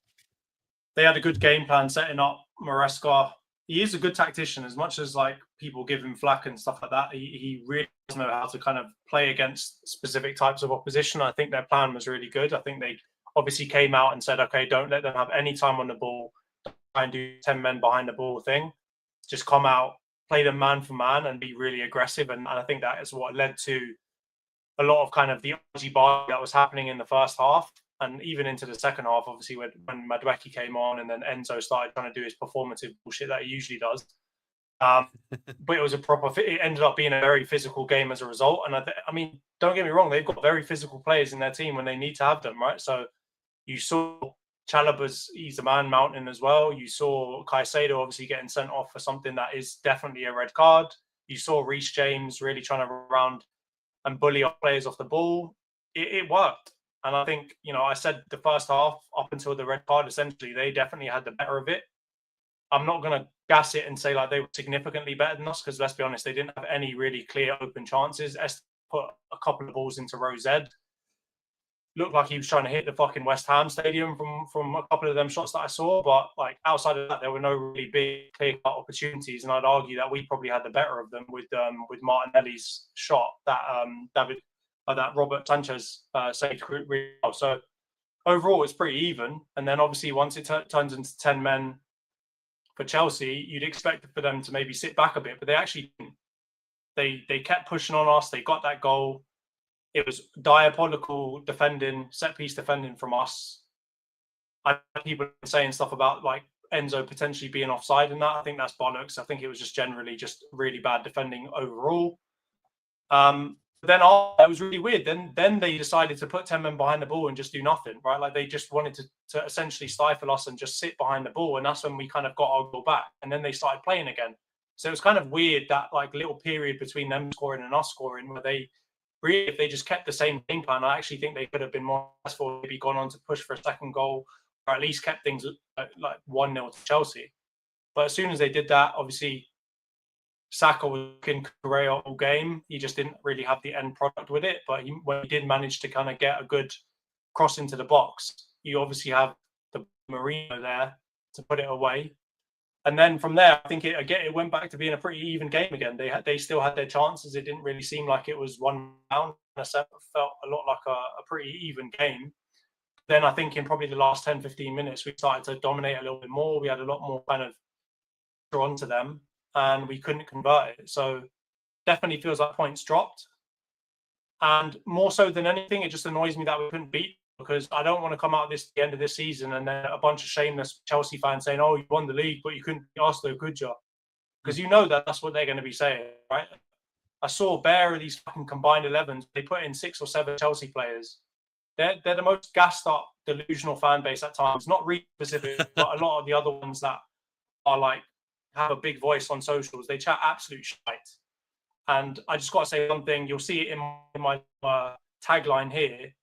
they had a good game plan setting up Maresca. He is a good tactician, as much as like people give him flack and stuff like that. He really does know how to kind of play against specific types of opposition. I think their plan was really good. I think they obviously came out and said, okay, don't let them have any time on the ball. Try and do 10 men behind the ball thing. Just come out, play them man for man and be really aggressive. And I think that is what led to a lot of kind of the energy bar that was happening in the first half. And even into the second half, obviously, when Madueke came on and then Enzo started trying to do his performative bullshit that he usually does. But it was it ended up being a very physical game as a result. And I mean, don't get me wrong, they've got very physical players in their team when they need to have them, right? So you saw Chalobah's, he's a man mountain as well. You saw Caicedo obviously getting sent off for something that is definitely a red card. You saw Rhys James really trying to run around and bully our players off the ball. It worked. And I think, I said the first half up until the red card, essentially, they definitely had the better of it. I'm not going to gas it and say like they were significantly better than us because, let's be honest, they didn't have any really clear open chances. Est put a couple of balls into row Z. Looked like he was trying to hit the fucking West Ham stadium from a couple of them shots that I saw. But like outside of that, there were no really big clear-cut opportunities. And I'd argue that we probably had the better of them with Martinelli's shot that that Robert Sanchez saved really well. So overall, it's pretty even. And then obviously once it turns into 10 men for Chelsea, you'd expect for them to maybe sit back a bit, but they actually didn't. They kept pushing on us. They got that goal. It was diabolical defending, set-piece defending from us. I know people saying stuff about like Enzo potentially being offside in that. I think that's bollocks. I think it was just generally just really bad defending overall. Then it was really weird. Then they decided to put 10 men behind the ball and just do nothing, right? Like they just wanted to essentially stifle us and just sit behind the ball. And that's when we kind of got our goal back. And then they started playing again. So it was kind of weird that like little period between them scoring and us scoring where they really, if they just kept the same game plan, I actually think they could have been more successful, maybe gone on to push for a second goal, or at least kept things like 1-0 to Chelsea. But as soon as they did that, obviously, Saka was in Correa all game. He just didn't really have the end product with it. But when he did manage to kind of get a good cross into the box, you obviously have the Marino there to put it away. And then from there, I think it went back to being a pretty even game again. They still had their chances. It didn't really seem like it was one round. It felt a lot like a pretty even game. Then I think in probably the last 10, 15 minutes, we started to dominate a little bit more. We had a lot more kind of drawn to them, and we couldn't convert it. So definitely feels like points dropped. And more so than anything, it just annoys me that we couldn't beat, because I don't want to come out at the end of this season and then a bunch of shameless Chelsea fans saying, "Oh, you won the league, but you couldn't beat us, though, could you?" Because you know that's what they're going to be saying, right? I saw bare of these fucking combined 11s. They put in 6 or 7 Chelsea players. They're the most gassed up, delusional fan base at times. Not really specific, but a lot of the other ones that are like have a big voice on socials. They chat absolute shite. And I just got to say one thing. You'll see it in my tagline here.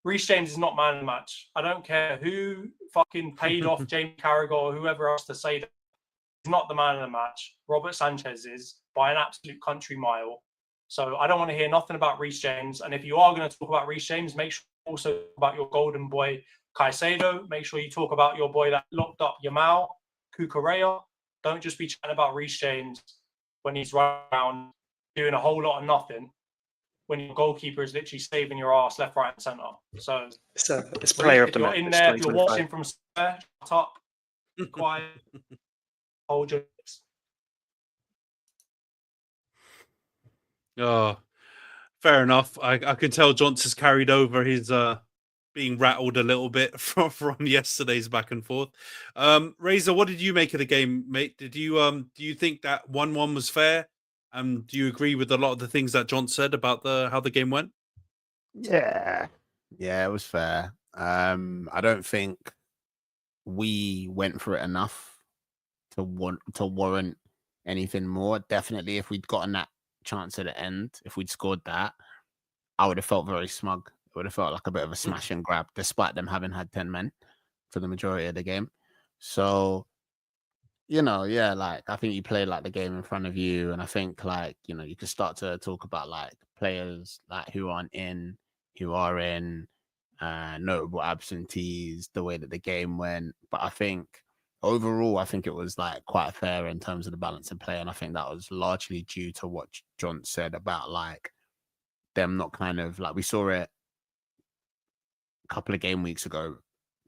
Rhys James is not man of the match. I don't care who fucking paid off James Carragher or whoever else to say that. He's not the man of the match. Robert Sanchez is by an absolute country mile. So I don't want to hear nothing about Rhys James. And if you are going to talk about Rhys James, make sure you also talk about your golden boy, Caicedo. Make sure you talk about your boy that locked up Yamal, Cucurella. Don't just be chatting about Rhys James when he's running around doing a whole lot of nothing, when your goalkeeper is literally saving your ass left, right, and centre. So it's player of the match. You're in there, you're watching from somewhere, shut up, be quiet, hold your lips. Oh, fair enough. I can tell Jonty's carried over his being rattled a little bit from yesterday's back and forth. Razor, what did you make of the game, mate? Did you do you think that 1-1 was fair? Do you agree with a lot of the things that John said about how the game went? Yeah, it was fair. I don't think we went for it enough to warrant anything more. Definitely, if we'd gotten that chance at the end, if we'd scored that, I would have felt very smug. It would have felt like a bit of a smash and grab, despite them having had 10 men for the majority of the game. So, like, I think you played like the game in front of you. And I think, like, you could start to talk about like players like who aren't in, who are in, notable absentees, the way that the game went. But I think overall, I think it was like quite fair in terms of the balance in play. And I think that was largely due to what John said about like them not kind of like, we saw it a couple of game weeks ago.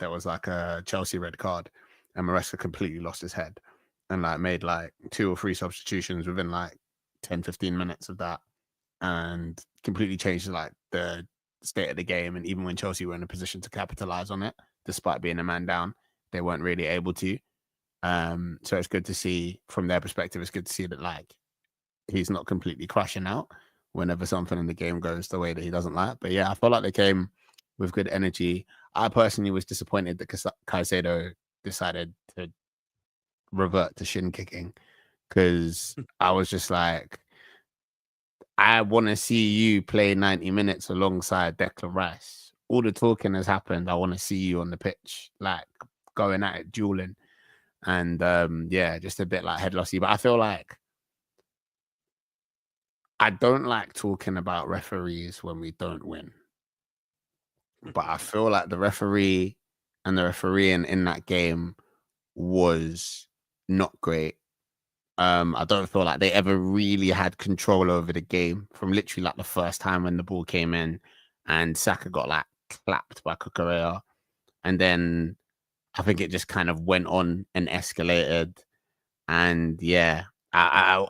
There was like a Chelsea red card and Maresca completely lost his head and like made like 2 or 3 substitutions within like 10-15 minutes of that and completely changed like the state of the game. And even when Chelsea were in a position to capitalize on it, despite being a man down, they weren't really able to. So it's good to see from their perspective. It's good to see that like he's not completely crashing out whenever something in the game goes the way that he doesn't like. But yeah, I felt like they came with good energy. I personally was disappointed that Caicedo decided to revert to shin kicking, because I was just like, I want to see you play 90 minutes alongside Declan Rice. All the talking has happened. I want to see you on the pitch, like going at it, dueling. And just a bit like head lossy. But I feel like I don't like talking about referees when we don't win. But I feel like the referee and the refereeing in that game was not great. I don't feel like they ever really had control over the game from literally like the first time when the ball came in and Saka got like clapped by Cucurella. And then I think it just kind of went on and escalated. And yeah, I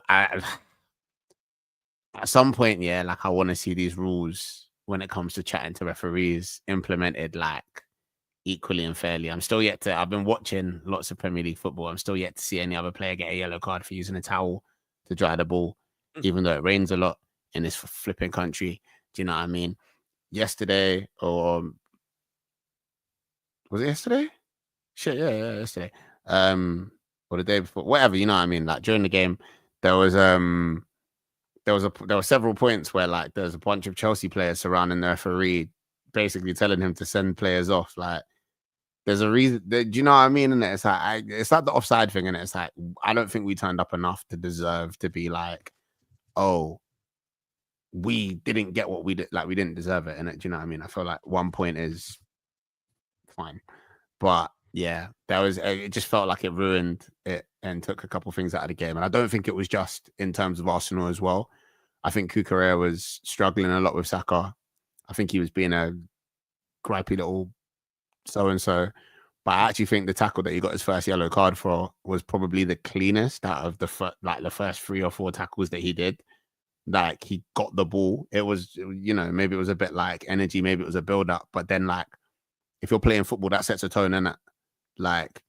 at some point, yeah, like I want to see these rules when it comes to chatting to referees implemented like equally and fairly. I've been watching lots of Premier League football. I'm still yet to see any other player get a yellow card for using a towel to dry the ball, even though it rains a lot in this flipping country. Do you know what I mean? Yesterday, or was it yesterday? Shit, yeah, yesterday. Or the day before, whatever, you know what I mean? Like during the game, there was there were several points where like there's a bunch of Chelsea players surrounding the referee, basically telling him to send players off. Like, there's a reason. Do you know what I mean? And it's like it's like the offside thing, and it's like I don't think we turned up enough to deserve to be like, oh, we didn't get what we did, like we didn't deserve it. And do you know what I mean? I feel like 1 point is fine, but yeah, it just felt like it ruined it and took a couple things out of the game. And I don't think it was just in terms of Arsenal as well. I think Cucurella was struggling a lot with Saka. I think he was being a gripey little so-and-so. But I actually think the tackle that he got his first yellow card for was probably the cleanest out of the first 3 or 4 tackles that he did. Like, he got the ball. It was, maybe it was a bit like energy, maybe it was a build-up. But then, like, if you're playing football, that sets a tone, innit? Like,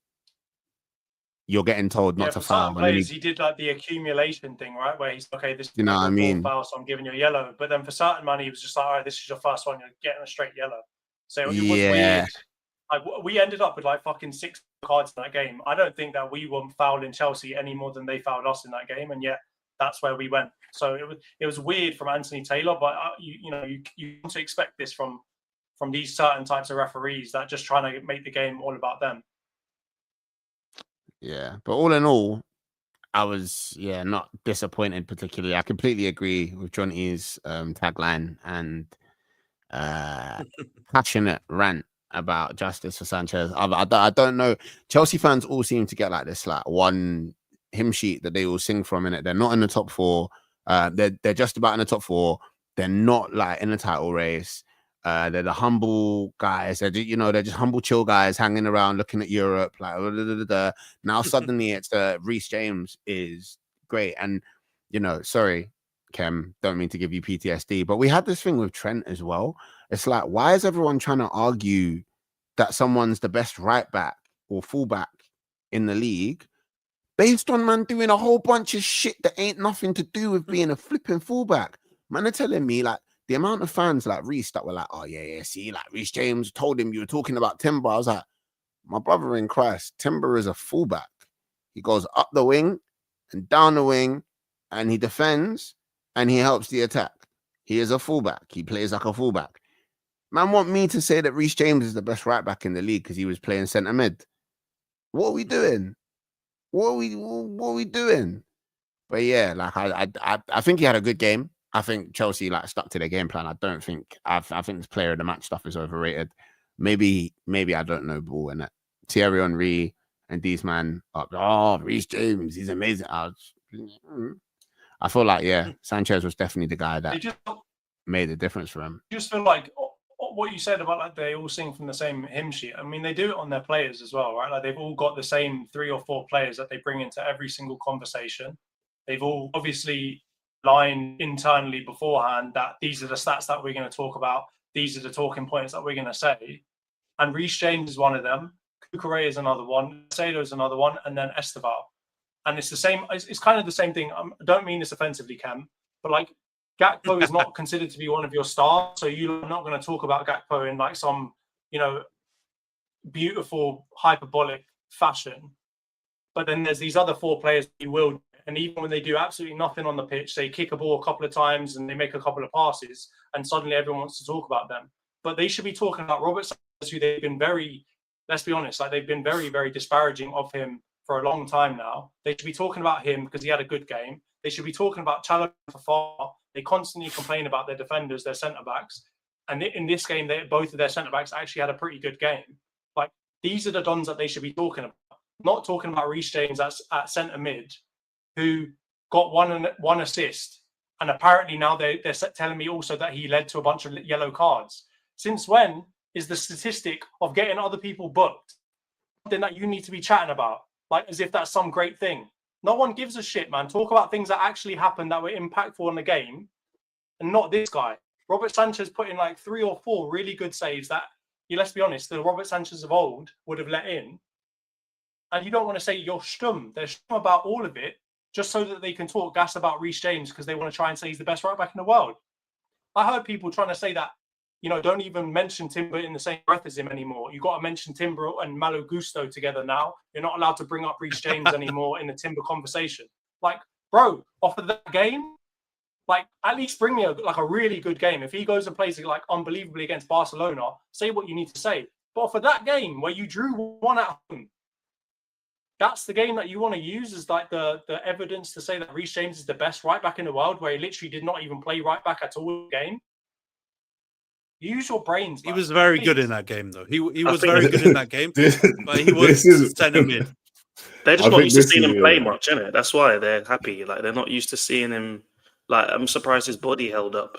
you're getting told not to foul. Players, he did like the accumulation thing, right? Where he's okay, this is what I mean? Foul, so I'm giving you a yellow. But then for certain man, he was just like, all right, this is your first one, you're getting a straight yellow. So it was weird. Like, we ended up with like fucking 6 cards in that game. I don't think that we were fouling Chelsea any more than they fouled us in that game, and yet that's where we went. So it was weird from Antony Taylor, but you want to expect this from these certain types of referees that just trying to make the game all about them. Yeah, but all in all, I was not disappointed particularly. I completely agree with Jonty's tagline and passionate rant about justice for Sanchez. I don't know. Chelsea fans all seem to get like this like one hymn sheet that they all sing from in it. They're not in the top 4. They're just about in the top 4. They're not like in the title race. They're the humble guys. They're just humble, chill guys hanging around, looking at Europe. Like now, suddenly it's Rhys James is great. And sorry, Khem, don't mean to give you PTSD, but we had this thing with Trent as well. It's like, why is everyone trying to argue that someone's the best right back or fullback in the league based on man doing a whole bunch of shit that ain't nothing to do with being a flipping fullback? Man are telling me like the amount of fans like Rhys that were like, oh yeah, see, like Rhys James told him you were talking about Timber. I was like, my brother in Christ, Timber is a fullback. He goes up the wing and down the wing and he defends and he helps the attack. He is a fullback. He plays like a fullback. Man want me to say that Rhys James is the best right back in the league because he was playing centre mid. What are we doing? What are we doing? But yeah, like I think he had a good game. I think Chelsea like stuck to their game plan. I think this player of the match stuff is overrated. Maybe I don't know ball in it. Thierry Henry and these man up. Oh, Rhys James, he's amazing. I feel like Sanchez was definitely the guy that made the difference for him. Just feel like what you said about like they all sing from the same hymn sheet. I mean, they do it on their players as well, right? Like they've all got the same 3 or 4 players that they bring into every single conversation. They've all obviously lined internally beforehand that these are the stats that we're going to talk about. These are the talking points that we're going to say. And Rhys James is one of them. Cucurella is another one. Caicedo is another one. And then Esteval. And it's the same. It's kind of the same thing. I don't mean this offensively, Khem, but like Gakpo is not considered to be one of your stars. So you're not going to talk about Gakpo in like some, beautiful hyperbolic fashion. But then there's these other 4 players you will. And even when they do absolutely nothing on the pitch, they kick a ball a couple of times and they make a couple of passes, and suddenly everyone wants to talk about them. But they should be talking about Robert Sanchez, who they've been let's be honest, like they've been very, very disparaging of him for a long time now. They should be talking about him because he had a good game. They should be talking about Chalobah Fafana. They constantly complain about their defenders, their centre-backs. And in this game, both of their centre-backs actually had a pretty good game. Like, these are the dons that they should be talking about. Not talking about Rhys James at centre-mid, who got one assist, and apparently now they're telling me also that he led to a bunch of yellow cards. Since when is the statistic of getting other people booked something that you need to be chatting about, like as if that's some great thing? No one gives a shit, man. Talk about things that actually happened that were impactful in the game, and not this guy. Robert Sanchez put in like 3 or 4 really good saves that, let's be honest, the Robert Sanchez of old would have let in. And you don't want to say you're stum. They're stum about all of it, just so that they can talk gas about Rhys James because they want to try and say he's the best right back in the world. I heard people trying to say that, don't even mention Timber in the same breath as him anymore. You've got to mention Timber and Malo Gusto together now. You're not allowed to bring up Rhys James anymore in the Timber conversation. Like, bro, off of that game, Like, at least bring me a really good game. If he goes and plays like unbelievably against Barcelona, say what you need to say. But for that game where you drew 1 at home, that's the game that you want to use as like the evidence to say that Rhys James is the best right back in the world, where he literally did not even play right back at all in the game. Use your brains. He was very good in that game, though. He was very good in that game, but he was centre mid. They're just not used to seeing him play much, innit? That's why they're happy. Like, they're not used to seeing him. Like, I'm surprised his body held up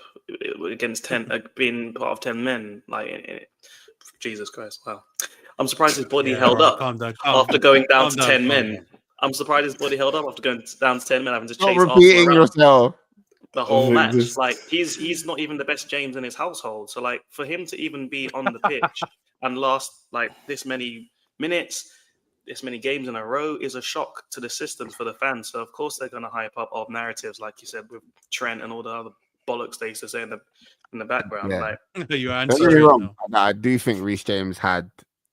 against 10, being part of 10 men. Like, Jesus Christ, wow. I'm surprised his body held up after going down to 10 men. I'm surprised his body held up after going down to 10 men, having to chase repeating yourself the whole match. Like, he's not even the best James in his household. So, like, for him to even be on the pitch and last like this many minutes, this many games in a row is a shock to the system for the fans. So of course they're going to hype up old narratives, like you said, with Trent and all the other bollocks they used to say in the background. Yeah. Like, You're don't get me wrong. I do think Rhys James had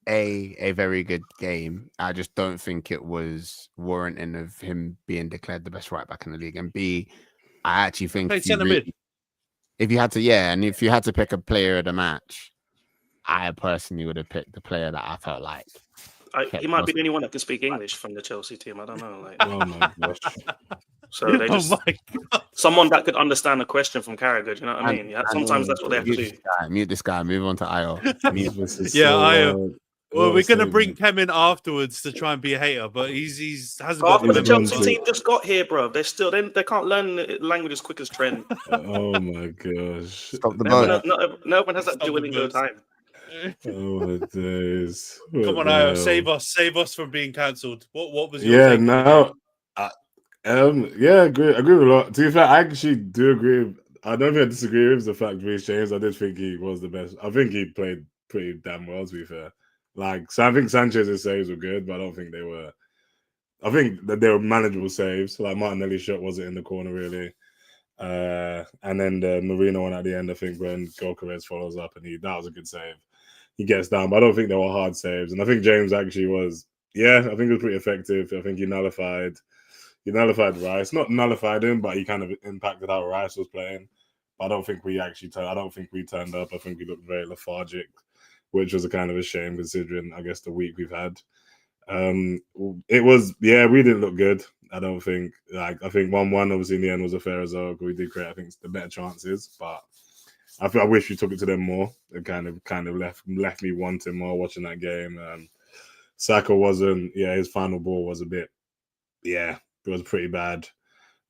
a very good game. I just don't think it was warranting of him being declared the best right back in the league. And B, I actually think if you had to pick a player of the match, I personally would have picked the player that I felt like. He might be the only one that can speak English from the Chelsea team. I don't know. Like, Oh my gosh. so they just someone that could understand a question from Carragher. You know what I mean? Sometimes that's what they have to do. Mute this guy. Move on to IO. IO. Well, we're gonna bring Khem in afterwards to try and be a hater, but he's hasn't got the Chelsea team just got here, bro. They're still they can't learn the language as quick as Trent. Oh my gosh. Stop the boat. No one has that Duolingo time. Oh my days. Come on, Io, save us from being cancelled. What was your take? Agree with a lot. To be fair, I actually do agree. I don't think I disagree with the fact Rhys James. I did think he was the best. I think he played pretty damn well, to be fair. Like, so I think Sanchez's saves were good, but I don't think they were. I think that they were manageable saves. Like, Martinelli's shot wasn't in the corner really. And then the Marino one at the end, I think when Gyökeres follows up and that was a good save. He gets down, but I don't think they were hard saves. And I think James actually was, I think it was pretty effective. I think he nullified Rhys. Not nullified him, but he kind of impacted how Rhys was playing. But I don't think we turned up. I think we looked very lethargic, which was a kind of a shame considering, I guess, the week we've had. It was, we didn't look good. I don't think, I think 1-1 obviously in the end was a fair result. We did create, I think, the better chances, but I wish we took it to them more. It kind of left me wanting more watching that game. Saka wasn't, his final ball was a bit, it was pretty bad.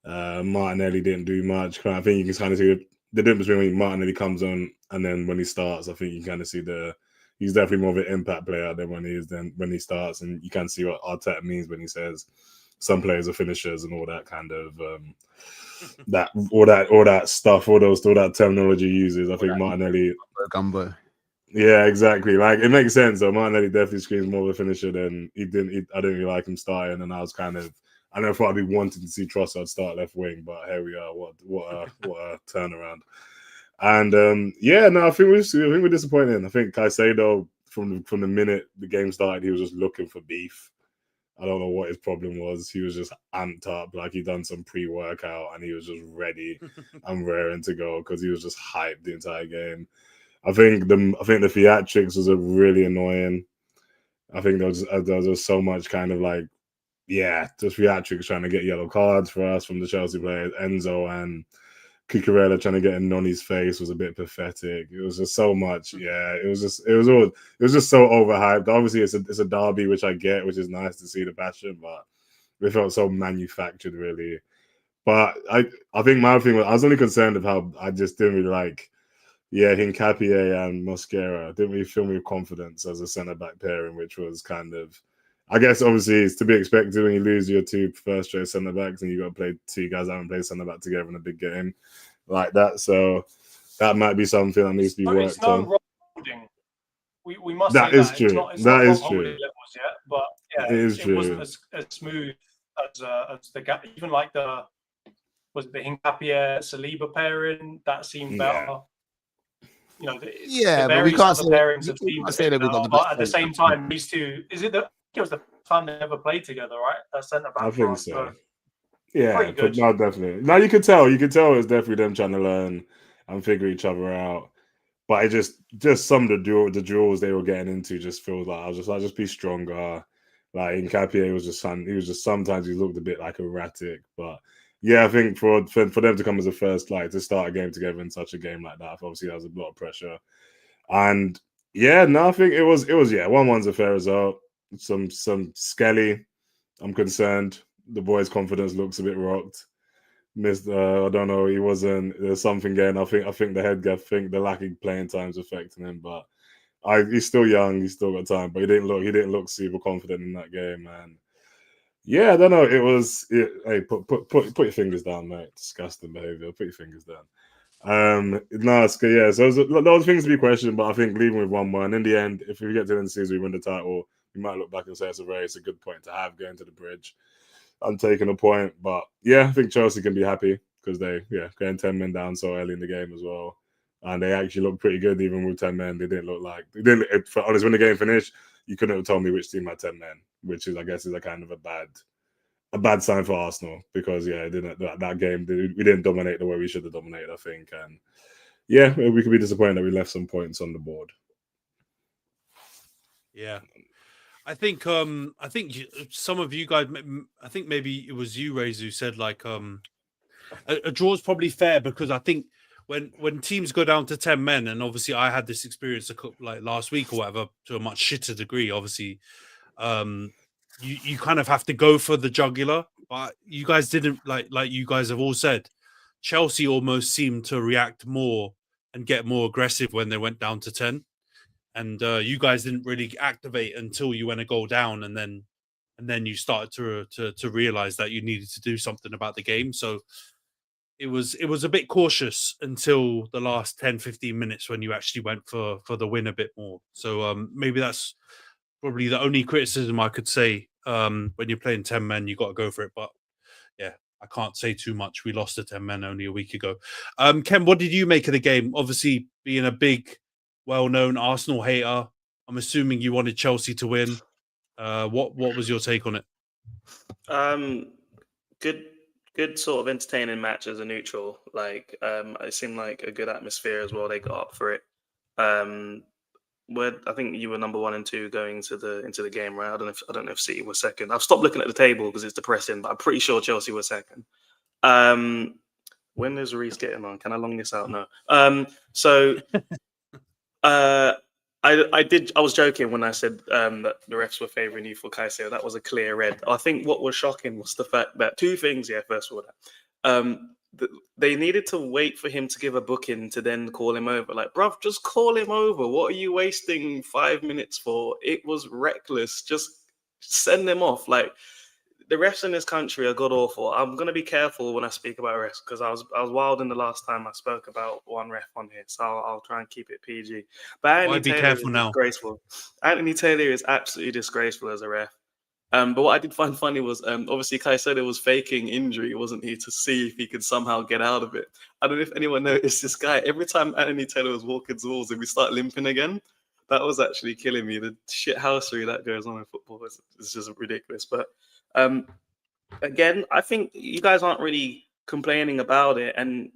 Martinelli didn't do much. I think you can kind of see the difference between when Martinelli comes on and then when he starts. I think you can kind of see he's definitely more of an impact player than when he starts, and you can see what Arteta means when he says some players are finishers and all that kind of all that stuff, all that terminology he uses. I think Martinelli. Yeah, exactly. Like, it makes sense. So Martinelli definitely screams more of a finisher than I didn't really like him starting, and I was kind of. I never thought I'd be wanting to see Trossard start left wing, but here we are. What a turnaround! And I think we're disappointed. I think Caicedo from the minute the game started, he was just looking for beef. I don't know what his problem was. He was just amped up, like he'd done some pre-workout, and he was just ready and raring to go because he was just hyped the entire game. I think the theatrics was really annoying. I think there was so much kind of like, just theatrics trying to get yellow cards for us from the Chelsea players. Enzo and Cucurella trying to get in Noni's face was a bit pathetic. It was just so much. It was just so overhyped. Obviously, it's a derby, which I get, which is nice to see the passion, but it felt so manufactured, really. But I think my thing was I was only concerned of how I just didn't really like. Hincapié and Mosquera didn't really fill me with confidence as a centre back pairing, which was kind of. I guess obviously it's to be expected when you lose your two first choice centre backs and you got to play two guys that haven't played centre back together in a big game like that. So that might be something that needs to be worked on. We must that say is that. True. That is true. Levels yet, but it wasn't as smooth as the gap. Even like the Hincapié Saliba pairing that seemed better. You know, but we can't say that we got the best. But at the same time, these two, it was the time they ever played together, right? Centre back. I think so. Yeah, Pretty good. no, definitely. No, you could tell. You could tell it's definitely them trying to learn and figure each other out. But it just some of the duels they were getting into just feels like I'll just be stronger. Like Nkapie was just sometimes he looked a bit like erratic. But yeah, I think for them to come as a first, like to start a game together in such a game like that, obviously that was a lot of pressure. And yeah, no, I think it was 1-1's a fair result. Some Skelly, I'm concerned. The boy's confidence looks a bit rocked. Missed. I don't know. He wasn't. There's something going. I think the lacking playing time's affecting him. But he's still young. He's still got time. But he didn't look super confident in that game. And yeah, I don't know. It was. Hey, put your fingers down, mate. Disgusting behavior. Put your fingers down. No, it's good. Yeah, so there's a lot of things to be questioned. But I think leaving with 1-1 in the end, if we get to the end of the season, we win the title, we might look back and say it's a good point to have going to the bridge. I'm taking a point, but yeah, I think Chelsea can be happy because going 10 men down so early in the game as well, and they actually looked pretty good even with 10 men. They didn't look like for honest, when the game finished, you couldn't have told me which team had 10 men, which is I guess is a kind of a bad sign for Arsenal because that game we didn't dominate the way we should have dominated, I think, and yeah, we could be disappointed that we left some points on the board. Yeah. I think some of you guys. I think maybe it was you, Rhys, who said like a draw is probably fair because I think when teams go down to 10 men, and obviously I had this experience like last week or whatever to a much shitter degree. Obviously, you kind of have to go for the jugular, but you guys didn't like you guys have all said. Chelsea almost seemed to react more and get more aggressive when they went down to 10. And you guys didn't really activate until you went a goal down, and then you started to realize that you needed to do something about the game. So it was a bit cautious until the last 10-15 minutes when you actually went for the win a bit more. So maybe that's probably the only criticism I could say. When you're playing 10 men, you got to go for it. But yeah, I can't say too much. We lost to 10 men only a week ago. Khem, what did you make of the game? Obviously, being a big, well-known Arsenal hater, I'm assuming you wanted Chelsea to win. What was your take on it? Good sort of entertaining match as a neutral. Like it seemed like a good atmosphere as well. They got up for it. I think you were number 1 and 2 going into the game, right? I don't know if City was second. I've stopped looking at the table because it's depressing, but I'm pretty sure Chelsea was second. When is Rhys getting on? Can I long this out? No. I was joking when I said that the refs were favouring you for Caicedo. That was a clear red. I think what was shocking was the fact that two things. Yeah, first of all, they needed to wait for him to give a booking to then call him over. Like, bruv, just call him over. What are you wasting 5 minutes for? It was reckless. Just send them off. Like, the refs in this country are god awful. I'm gonna be careful when I speak about refs because I was wild in the last time I spoke about one ref on here, so I'll try and keep it PG. But Antony be Taylor careful is now. disgraceful. Antony Taylor is absolutely disgraceful as a ref. But what I did find funny was obviously Caicedo was faking injury, wasn't he, to see if he could somehow get out of it. I don't know if anyone noticed this guy. Every time Antony Taylor was walking towards him, we start limping again. That was actually killing me. The shithousery that goes on in football is just ridiculous. But again, I think you guys aren't really complaining about it, and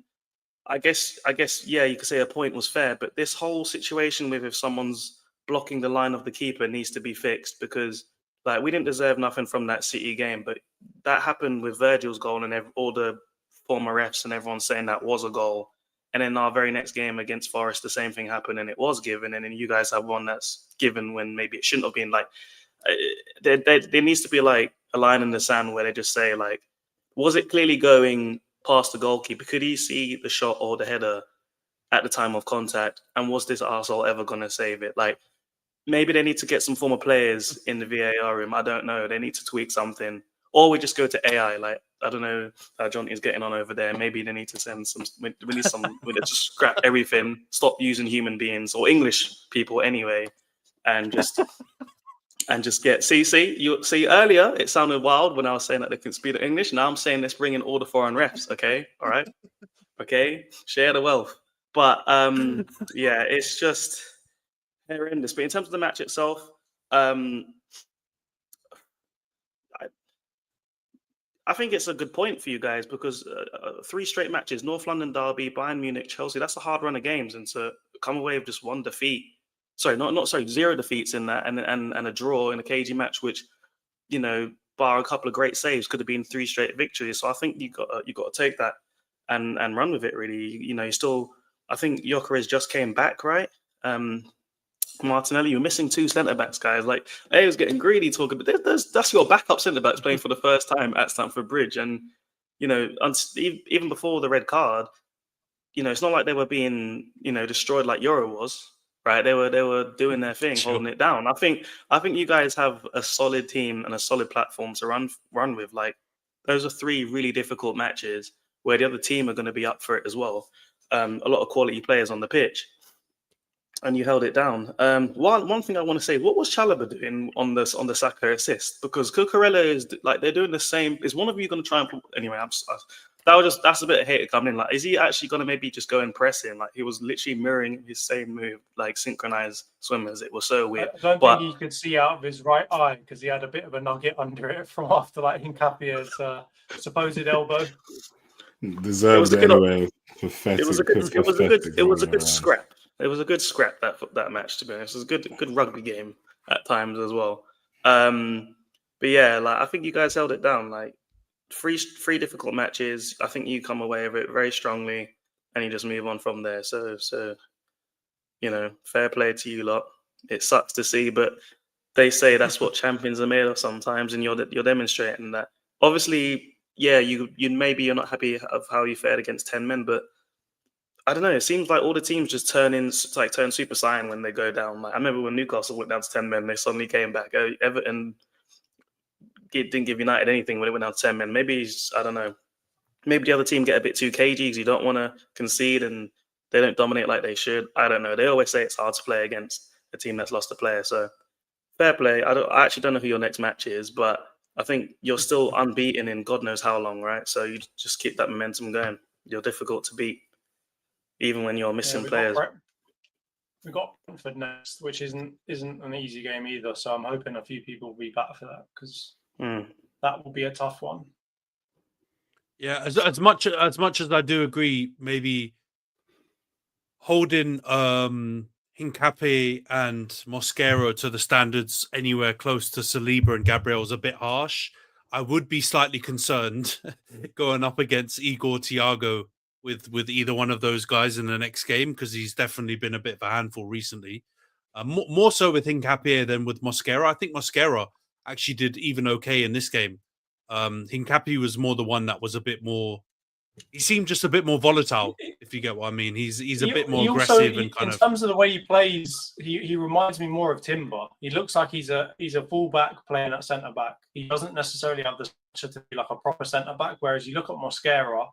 I guess, yeah, you could say a point was fair, but this whole situation with if someone's blocking the line of the keeper needs to be fixed because, like, we didn't deserve nothing from that City game, but that happened with Virgil's goal and all the former refs and everyone saying that was a goal. And then our very next game against Forest, the same thing happened and it was given. And then you guys have one that's given when maybe it shouldn't have been. Like, there needs to be like a line in the sand where they just say, like, was it clearly going past the goalkeeper? Could he see the shot or the header at the time of contact? And was this arsehole ever going to save it? Like, maybe they need to get some former players in the VAR room. I don't know. They need to tweak something. Or we just go to AI. Like, I don't know how Jonty is getting on over there. Maybe they need to send some. We need some. We need to scrap everything. Stop using human beings or English people anyway, and just get. See earlier it sounded wild when I was saying that they can speak English. Now I'm saying let's bring in all the foreign refs. Okay, all right, okay, share the wealth. But yeah, it's just horrendous. But in terms of the match itself, I think it's a good point for you guys because 3 straight matches, North London derby, Bayern Munich, Chelsea, that's a hard run of games. And to come away with just 1 defeat, not 0 defeats in that and a draw in a cagey match, which, you know, bar a couple of great saves, could have been 3 straight victories. So I think you got to take that and run with it, really. You know, I think Gyökeres just came back, right? Martinelli, you're missing 2 centre-backs, guys. Like, I was getting greedy talking, but that's your backup centre-backs playing for the first time at Stamford Bridge. And, you know, even before the red card, you know, it's not like they were being, you know, destroyed like Euro was, right? They were doing their thing, holding it down. I think you guys have a solid team and a solid platform to run with. Like, those are 3 really difficult matches where the other team are going to be up for it as well. A lot of quality players on the pitch. And you held it down. One thing I want to say, what was Chalobah doing on the Saka assist? Because Cucurella is like, they're doing the same. Is one of you going to try and anyway? That's a bit of hate coming in. Like, is he actually going to maybe just go and press him? Like, he was literally mirroring his same move, like synchronized swimmers. It was so weird. I don't think he could see out of his right eye because he had a bit of a nugget under it from after like Hincapie's supposed elbow. Deserved it anyway. Pathetic. It was a good scrap. It was a good scrap that match, to be honest. It was a good rugby game at times as well. But yeah, like, I think you guys held it down. Like, three difficult matches. I think you come away with it very strongly, and you just move on from there. So you know, fair play to you lot. It sucks to see, but they say that's what champions are made of sometimes, and you're demonstrating that. Obviously, yeah, maybe you're not happy of how you fared against 10 men, but I don't know. It seems like all the teams just turn Super Saiyan when they go down. Like, I remember when Newcastle went down to 10 men, they suddenly came back. Everton didn't give United anything when it went down to 10 men. Maybe, I don't know. Maybe the other team get a bit too cagey because you don't want to concede and they don't dominate like they should. I don't know. They always say it's hard to play against a team that's lost a player. So fair play. I actually don't know who your next match is, but I think you're still unbeaten in God knows how long, right? So you just keep that momentum going. You're difficult to beat, even when you're missing players. We've got Brentford next, which isn't an easy game either. So I'm hoping a few people will be back for that because that will be a tough one. Yeah, as much as I do agree, maybe holding Hincapie and Mosquera to the standards anywhere close to Saliba and Gabriel is a bit harsh. I would be slightly concerned going up against Igor Thiago with either one of those guys in the next game, because he's definitely been a bit of a handful recently. More so with Hincapie than with Mosquera. I think Mosquera actually did even okay in this game. Hincapie was more the one that was a bit more. He seemed just a bit more volatile, if you get what I mean. He's a bit more aggressive and kind of. In terms of the way he plays, he reminds me more of Timber. He looks like he's a fullback playing at centre back. He doesn't necessarily have the structure to be like a proper centre back. Whereas you look at Mosquera,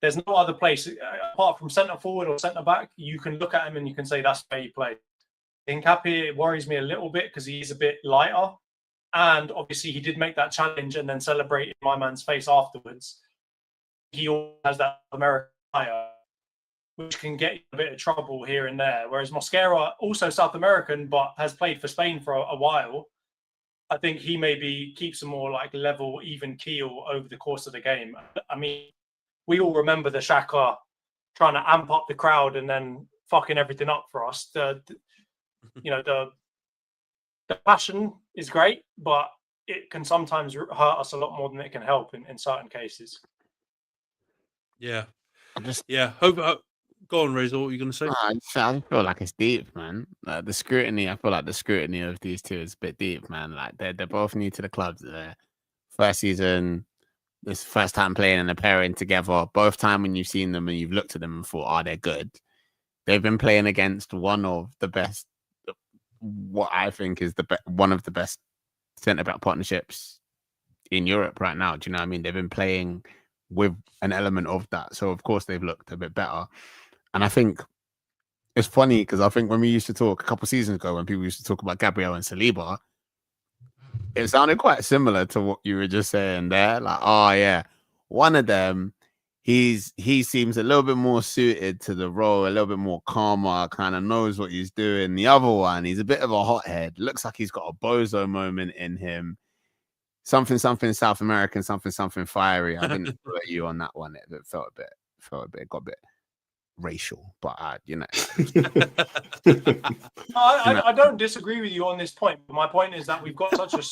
there's no other place apart from centre forward or centre back. You can look at him and you can say that's where he plays. Hincapie worries me a little bit because he's a bit lighter, and obviously he did make that challenge and then celebrate in my man's face afterwards. He always has that American fire, which can get a bit of trouble here and there. Whereas Mosquera, also South American, but has played for Spain for a while. I think he maybe keeps a more like level, even keel over the course of the game. I mean, we all remember the Xhaka trying to amp up the crowd and then fucking everything up for us. The passion is great, but it can sometimes hurt us a lot more than it can help in certain cases. Yeah. Hope. Go on, Rhys. What were you going to say? I feel like it's deep, man. I feel like the scrutiny of these two is a bit deep, man. Like they're both new to the club. Their first season, this first time playing and a pairing together. Both time when you've seen them and you've looked at them and thought, they're good. They've been playing against one of the best, what I think is one of the best centre-back partnerships in Europe right now. Do you know what I mean? They've been playing with an element of that. So, of course, they've looked a bit better. And I think it's funny because I think when we used to talk a couple of seasons ago, when people used to talk about Gabriel and Saliba, it sounded quite similar to what you were just saying there. Like, one of them, he seems a little bit more suited to the role, a little bit more calmer, kind of knows what he's doing. The other one, he's a bit of a hothead. Looks like he's got a bozo moment in him. something South American, something fiery. I didn't agree with you on that one. It felt a bit, got a bit racial, but I don't disagree with you on this point. But my point is that we've got such a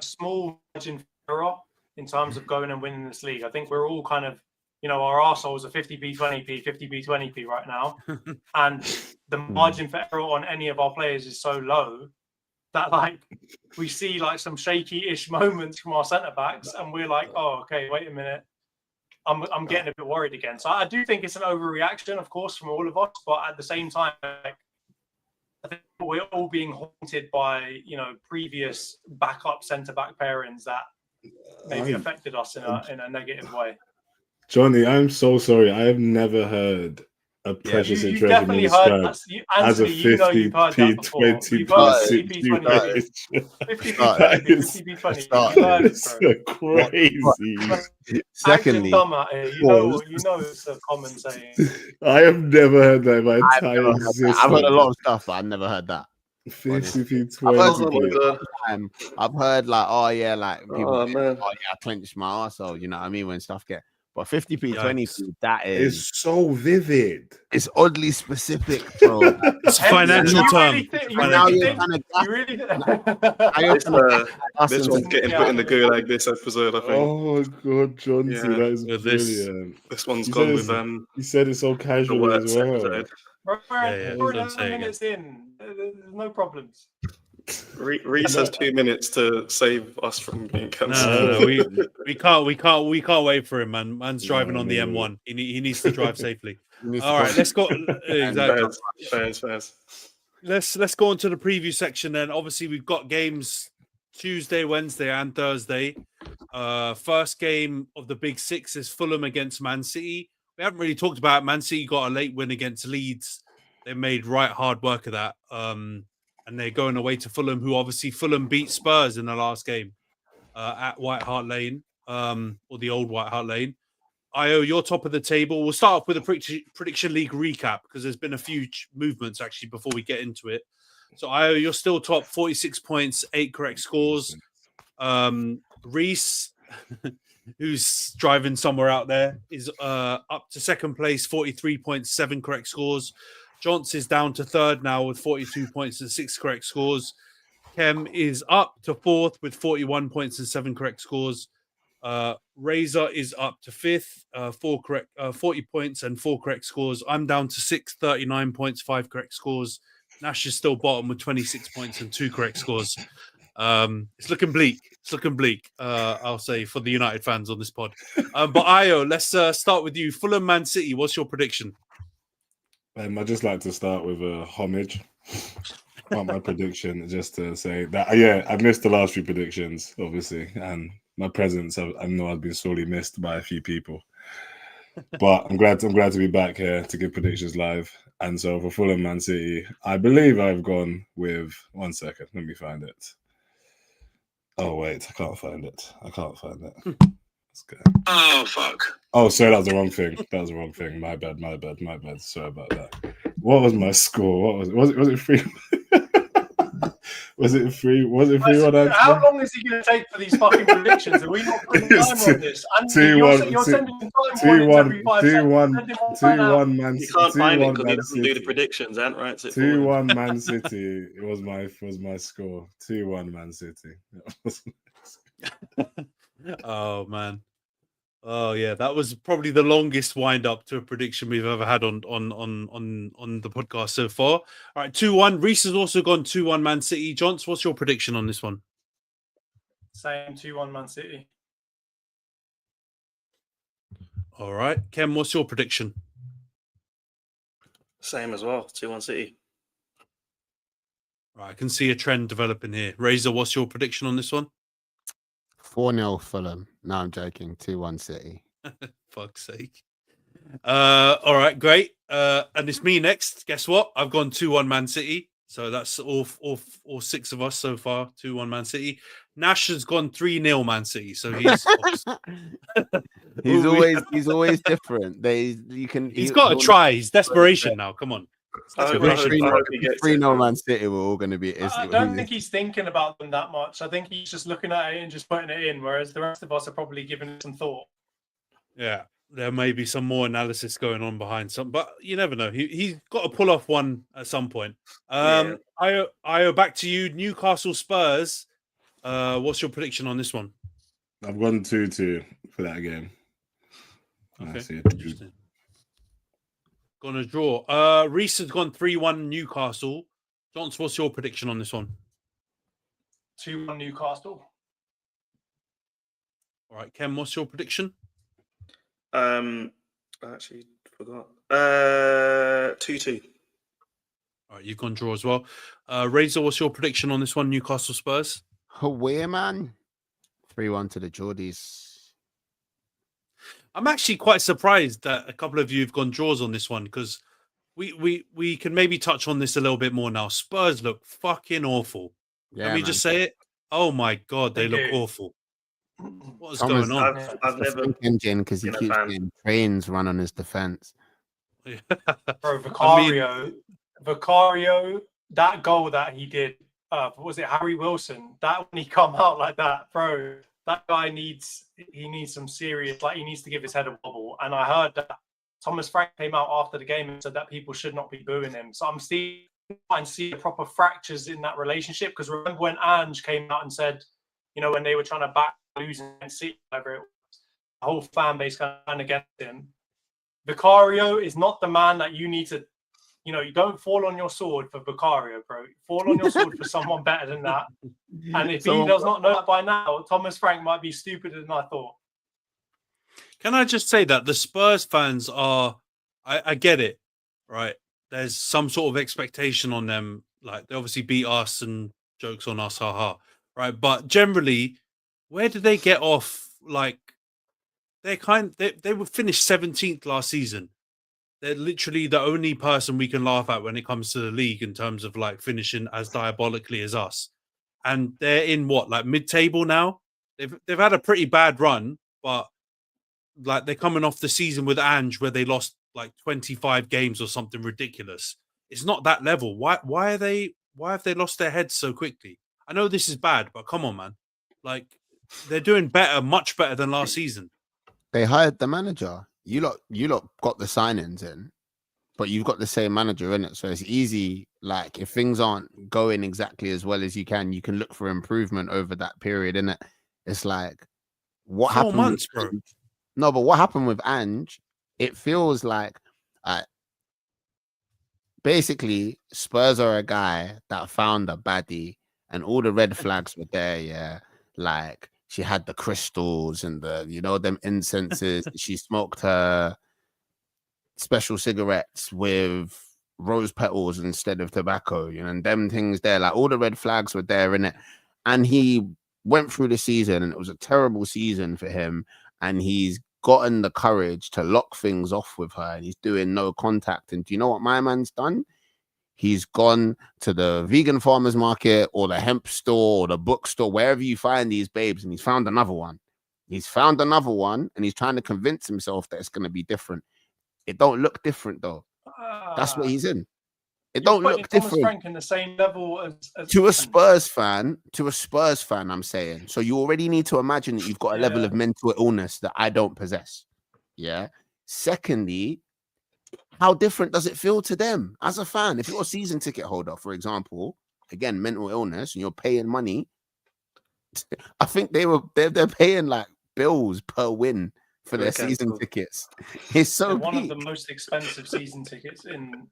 small margin for error in terms of going and winning this league. I think we're all kind of, our arseholes are 50p, 20p, 50p, 20p right now, and the margin for error on any of our players is so low that we see some shaky-ish moments from our centre backs, and we're like, oh, okay, wait a minute. I'm getting a bit worried again. So I do think it's an overreaction, of course, from all of us. But at the same time, I think we're all being haunted by, previous backup centre-back pairings that maybe affected us in a negative way. Jonty, I'm so sorry. I have never heard a pressure situation being described as a 50p, 20p, 60p. It's crazy. Secondly, it's a common saying. I have never heard that in my entire existence. I've heard a lot of stuff, but I've never heard that. 50p, 20p. I've heard people, I clenched my arsehole, you know what I mean, when stuff get. But 50p, 20p, that is... It's so vivid. It's oddly specific, bro. It's a financial term. This one's getting put in the gulag this episode, I think. Oh, God, Jonty, that is brilliant. This one's gone with... He said it so casually as well. We're 11 minutes in. There's no problems. Rhys has 2 minutes to save us from being cancelled. No, we can't wait for him, man. Man's driving on the M1. He needs to drive safely. All right, let's go. Exactly. Fairs. Let's go on to the preview section then. Obviously, we've got games Tuesday, Wednesday, and Thursday. First game of the Big Six is Fulham against Man City. We haven't really talked about it. Man City got a late win against Leeds. They made right hard work of that. And they're going away to Fulham, who obviously Fulham beat Spurs in the last game at White Hart Lane, or the old White Hart Lane. Io, you're top of the table. We'll start off with a Prediction League recap because there's been a few movements actually before we get into it. So Io, you're still top, 46 points, 8 correct scores. Rhys, who's driving somewhere out there, is up to second place, 43 points, 7 correct scores. Jonty is down to third now with 42 points and 6 correct scores. Khem is up to fourth with 41 points and 7 correct scores. Rhys is up to fifth, 40 points and 4 correct scores. I'm down to sixth, 39 points, 5 correct scores. Nash is still bottom with 26 points and 2 correct scores. It's looking bleak. I'll say, for the United fans on this pod. But Io, let's start with you. Fulham Man City, what's your prediction? I'd just like to start with a homage on my prediction, just to say that, I missed the last few predictions, obviously, and my presence, I know I've been sorely missed by a few people. But I'm glad to be back here to give predictions live. And so for Fulham Man City, I believe I've gone with, 1 second, let me find it. Oh, wait, I can't find it. Let's go. Oh, fuck. Oh, sorry, that was the wrong thing. My bad. Sorry about that. What was my score? Was it 3? Was it 3? Was it 3-1? How long is he going to take for these fucking predictions? Are we not putting time on this? 2-1. You're sending time 2-1 Man City. You can't find it because he doesn't do the predictions, Ant writes it. 2-1 Man City. It was my score. 2-1 Man City. Oh man. Oh yeah, that was probably the longest wind up to a prediction we've ever had on the podcast so far. All right, 2-1. Rhys has also gone 2-1 Man City. Jonty, what's your prediction on this one? Same, 2-1 Man City. All right, Khem, what's your prediction? Same as well, 2-1 City. All right, I can see a trend developing here. Razor, what's your prediction on this one? 4-0 Fulham. No, I'm joking. 2-1 City. Fuck's sake. All right, great. And it's me next. Guess what? I've gone 2-1 Man City. So that's all 6 of us so far. 2-1 Man City. Nash has gone 3-0 Man City. So he's he's always different. He's got to try. He's desperation now. Come on. I hope he gets 3-0 Man City, we're all going to be. I don't think he's thinking about them that much. I think he's just looking at it and just putting it in, whereas the rest of us are probably giving it some thought. Yeah, there may be some more analysis going on behind some, but you never know. He's got to pull off one at some point. Io, back to you. Newcastle Spurs. What's your prediction on this one? I've gone 2-2 for that game. Okay, interesting. Gonna draw. Rhys has gone 3-1 Newcastle. Jonty, what's your prediction on this one? 2-1 Newcastle. All right, Khem, what's your prediction? I actually forgot. 2-2. All right, you've gone draw as well. Razor, what's your prediction on this one? Newcastle Spurs. Away, man. 3-1 to the Geordies. I'm actually quite surprised that a couple of you have gone draws on this one because we can maybe touch on this a little bit more now. Spurs look fucking awful. Yeah, Let me just say it. Oh my god, they look awful. What's going on? I've never engine because he keeps getting trains run on his defense. Bro, Vicario, that goal that he did, was it Harry Wilson? That when he come out like that, bro, that guy needs some serious, like he needs to give his head a wobble. And I heard that Thomas Frank came out after the game and said that people should not be booing him. So I'm still trying to see proper fractures in that relationship, because remember when Ange came out and said, you know, when they were trying to back losing and see whatever it was, the whole fan base kind of against him. Vicario is not the man that you need to, you know, you don't fall on your sword for Vicario, bro. Fall on your sword for someone better than that. And if he does not know that by now, Thomas Frank might be stupider than I thought. Can I just say that the Spurs fans are, I get it, right? There's some sort of expectation on them. Like, they obviously beat us and jokes on us, haha, right? But generally, where did they get off? Like, they were finished 17th last season. They're literally the only person we can laugh at when it comes to the league in terms of like finishing as diabolically as us. And they're in what, like mid-table now? They've had a pretty bad run, but like they're coming off the season with Ange where they lost like 25 games or something ridiculous. It's not that level. Why have they lost their heads so quickly? I know this is bad, but come on, man. Like, they're doing better, much better than last season. They hired the manager. You lot got the signings in, but you've got the same manager in it. So it's easy. Like, if things aren't going exactly as well as you can look for improvement over that period, innit? It's like, what 4 happened? months, bro. No, but what happened with Ange? It feels like basically Spurs are a guy that found a baddie and all the red flags were there, yeah. Like, she had the crystals and the, you know, them incenses. She smoked her special cigarettes with rose petals instead of tobacco, you know, and them things there. Like, all the red flags were there in it. And he went through the season and it was a terrible season for him. And he's gotten the courage to lock things off with her and he's doing no contact. And do you know what my man's done? He's gone to the vegan farmers market or the hemp store or the bookstore, wherever you find these babes, and he's found another one. He's found another one and he's trying to convince himself that it's going to be different. It don't look different, though. That's what he's in. It don't look different. Frank in the same level as to a Spurs fan, I'm saying. So you already need to imagine that you've got a level of mental illness that I don't possess. Yeah. Secondly, how different does it feel to them as a fan? If you're a season ticket holder, for example, again, mental illness, and you're paying money, I think they're paying like bills per win for their season tickets. It's so one of the most expensive season tickets in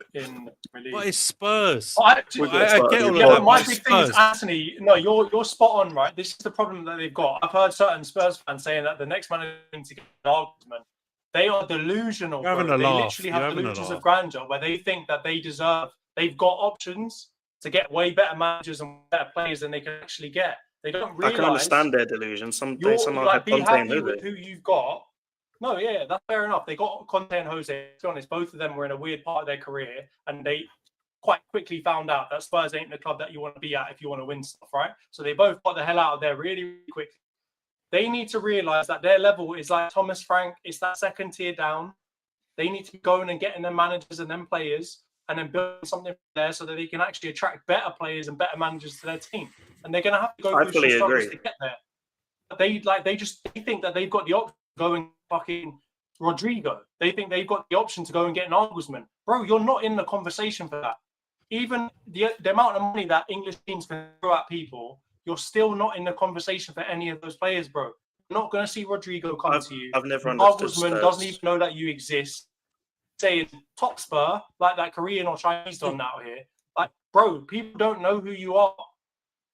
release. But it's Spurs. I get all of that. My big thing is, Antony, no, you're spot on, right? This is the problem that they've got. I've heard certain Spurs fans saying that the next manager to get an argument. They are delusional. They literally have delusions of grandeur where they think that they've got options to get way better managers and better players than they can actually get. They don't realize. I can understand their delusion. Some like, be happy with who you've got. No, yeah, that's fair enough. They got Conte and Jose. To be honest, both of them were in a weird part of their career, and they quite quickly found out that Spurs ain't the club that you want to be at if you want to win stuff, right? So they both got the hell out of there really, really quickly. They need to realize that their level is like Thomas Frank. It's that second tier down. They need to be going and getting their managers and them players and then build something there so that they can actually attract better players and better managers to their team. And they're going to have to go through some struggles to get there. But they think that they've got the option to go and fucking Rodrigo. They think they've got the option to go and get an Argusman. Bro, you're not in the conversation for that. Even the amount of money that English teams can throw at people, you're still not in the conversation for any of those players, bro. You're not going to see Rodrigo come to you. I've never understood Argusman doesn't even know that you exist. Saying top spur, like that Korean or Chinese done out here. Like, bro, people don't know who you are.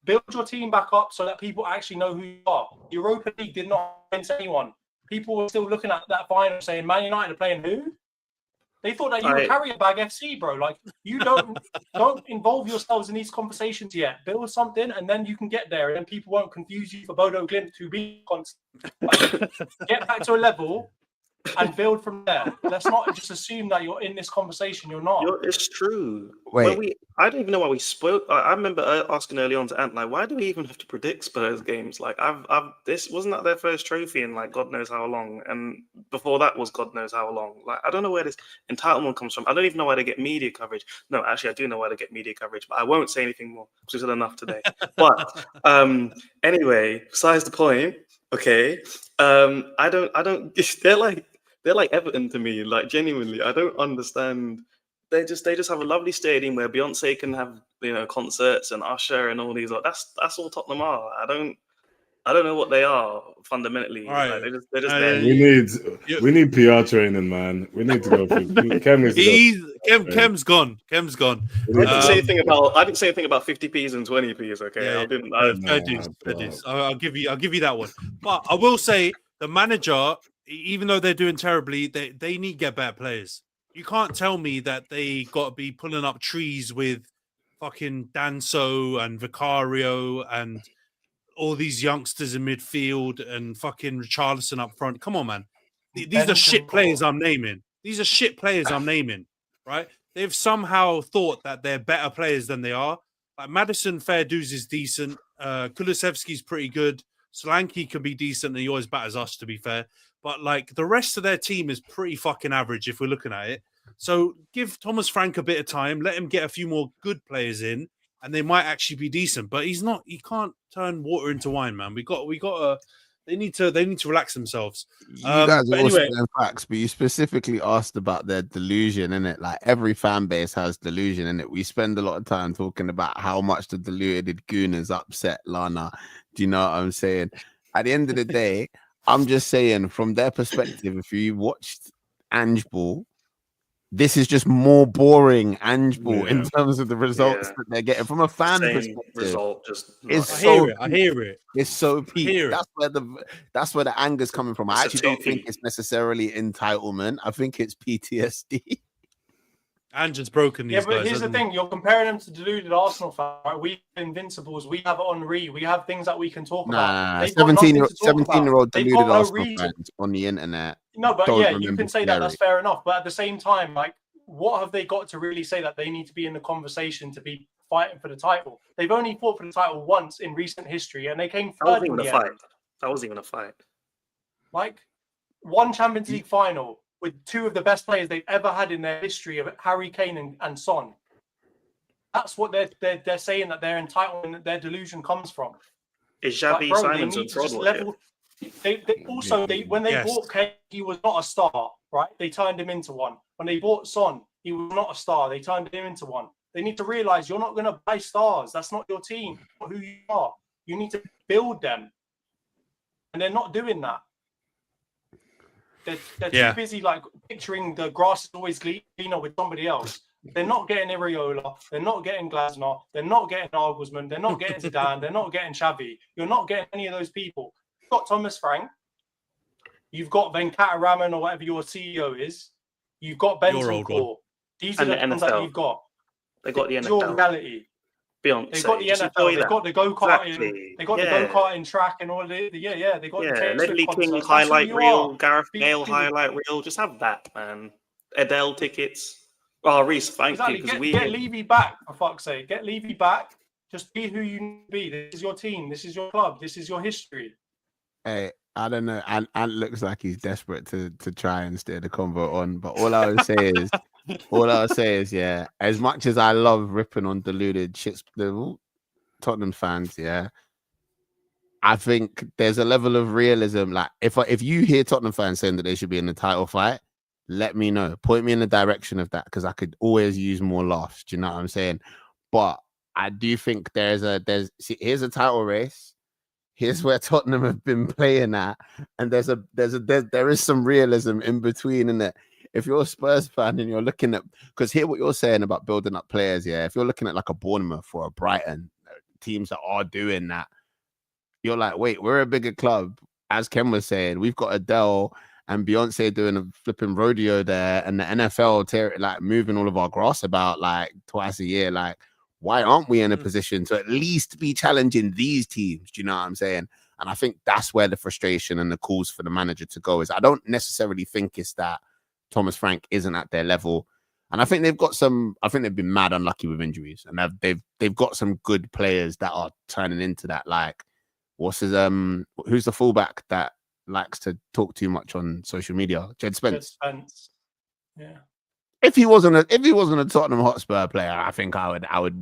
Build your team back up so that people actually know who you are. Europa League did not convince anyone. People were still looking at that final saying, Man United are playing who? They thought that you were Carrier Bag FC, bro. Like, you don't involve yourselves in these conversations yet. Build something, and then you can get there, and then people won't confuse you for Bodo Glimt to be constant. Like, get back to a level and build from there. Let's not just assume that you're in this conversation. You're not. It's true. Wait. I don't even know why we spoke. I remember asking early on to Ant, like, why do we even have to predict Spurs games? Like, this wasn't that their first trophy in like God knows how long, and before that was God knows how long. Like, I don't know where this entitlement comes from. I don't even know why they get media coverage. No, actually, I do know why they get media coverage, but I won't say anything more because we've said enough today. But anyway, besides the point. Okay, I don't. They're like Everton to me. Like, genuinely, I don't understand. They just have a lovely stadium where Beyonce can have concerts and Usher and all these. That's all Tottenham are. I don't know what they are fundamentally. Right. Like, they're just there. We need PR training, man. We need to go through. Khem's gone. Khem's gone. I didn't say anything about 50p's and 20p's. Okay, Yeah, I didn't. I'll give you that one. But I will say the manager, even though they're doing terribly, they need to get better players. You can't tell me that they got to be pulling up trees with fucking Danso and Vicario and all these youngsters in midfield and fucking Richarlison up front. Come on, man. These are shit players I'm naming. Right? They've somehow thought that they're better players than they are. Like, Madison Fair Dues is decent. Kulusevski's pretty good. Solanke can be decent, and he always batters us, to be fair. But, like, the rest of their team is pretty fucking average if we're looking at it. So give Thomas Frank a bit of time. Let him get a few more good players in, and they might actually be decent. But he's not. He can't turn water into wine, man. We got to. They need to relax themselves. You guys are also doing facts, but you specifically asked about their delusion, innit? Like, every fan base has delusion, innit? We spend a lot of time talking about how much the deluded gooners upset Lana. Do you know what I'm saying? At the end of the day, I'm just saying, from their perspective, if you watched Ange Ball, this is just more boring Ange Ball in terms of the results that they're getting from a fan perspective. I hear it. It's so peak. That's where the anger's coming from. I actually don't think it's necessarily entitlement. I think it's PTSD. Ange's broken these guys. Yeah, but here's the thing: you're comparing them to deluded Arsenal fans. Right? We have Invincibles. We have Henri. We have things that we can talk about. 17-year-old deluded Arsenal fans on the internet. No, but you can say that. That's fair enough. But at the same time, like, what have they got to really say that they need to be in the conversation to be fighting for the title? They've only fought for the title once in recent history, and they came third. That wasn't even a fight. Like, one Champions League final with two of the best players they've ever had in their history of Harry Kane and Son. That's what they're saying, that their entitlement, their delusion comes from. Is Xavi Simons a problem? When they bought Kane, he was not a star, right? They turned him into one. When they bought Son, he was not a star. They turned him into one. They need to realize you're not going to buy stars. That's not your team. That's not who you are. You need to build them. And they're not doing that. They're too busy, like, picturing the grass is always greener with somebody else. They're not getting Iriola. They're not getting Glasner. They're not getting Argusman. They're not getting Zidane. They're not getting Xavi. You're not getting any of those people. You've got Thomas Frank. You've got Venkataraman or whatever your CEO is. You've got Bentancur. These are the ones that you've got. They got the NFL. Your reality. Beyonce. They've got the NFL. They've got the go-karting. Exactly. They got the go-karting track and all the They got the Ledley King highlight reel, Gareth Bale highlight reel. Just have that, man. Adele tickets. Oh, Rhys, thank you. Get Levy back, for fuck's sake. Get Levy back. Just be who you need to be. This is your team. This is your club. This is your history. Hey, I don't know. Ant looks like he's desperate to try and steer the convo on. But all I would say is, All I'll say is, yeah, as much as I love ripping on deluded shits, the Tottenham fans, yeah, I think there's a level of realism. Like, if you hear Tottenham fans saying that they should be in the title fight, let me know. Point me in the direction of that, because I could always use more laughs. Do you know what I'm saying? But I do think here's a title race. Here's where Tottenham have been playing at, and there is some realism in between, in it. If you're a Spurs fan and you're looking at, because hear what you're saying about building up players, yeah. If you're looking at like a Bournemouth or a Brighton, teams that are doing that, you're like, wait, we're a bigger club. As Khem was saying, we've got Adele and Beyonce doing a flipping rodeo there, and the NFL like moving all of our grass about like twice a year. Like, why aren't we in a position to at least be challenging these teams? Do you know what I'm saying? And I think that's where the frustration and the calls for the manager to go is. I don't necessarily think it's that Thomas Frank isn't at their level. And I think they've got some, I think they've been mad unlucky with injuries. And they've got some good players that are turning into that. Like, who's the fullback that likes to talk too much on social media? Jed Spence. Yeah. If he wasn't a Tottenham Hotspur player, I think I would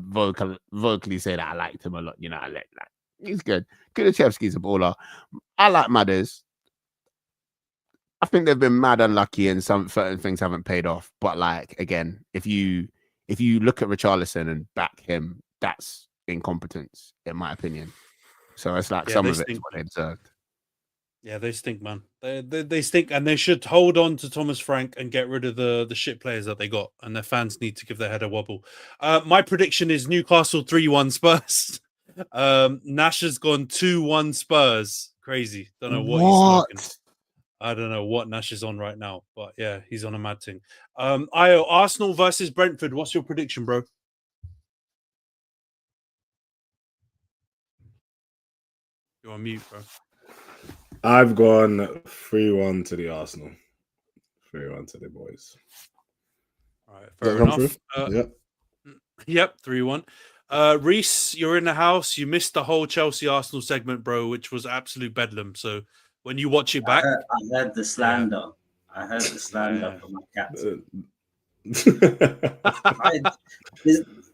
vocally say that I liked him a lot. You know, he's good. Kulichevsky's a baller. I like Madders. I think they've been mad unlucky and some certain things haven't paid off. But like, again, if you look at Richarlison and back him, that's incompetence, in my opinion. So it's like some of it's what they deserved. Yeah, they stink, man. They stink, and they should hold on to Thomas Frank and get rid of the shit players that they got, and their fans need to give their head a wobble. My prediction is Newcastle 3-1 Spurs. Nash has gone 2-1 Spurs. Crazy. Don't know what he's smoking. I don't know what Nash is on right now, but yeah, he's on a mad thing. Arsenal versus Brentford. What's your prediction, bro? You're on mute, bro. I've gone 3-1 to the Arsenal. 3-1 to the boys. All right, fair enough. Yep, 3-1. Rhys, you're in the house. You missed the whole Chelsea Arsenal segment, bro, which was absolute bedlam. So when you watch it back, I heard the slander. Yeah. I heard the slander from my captain.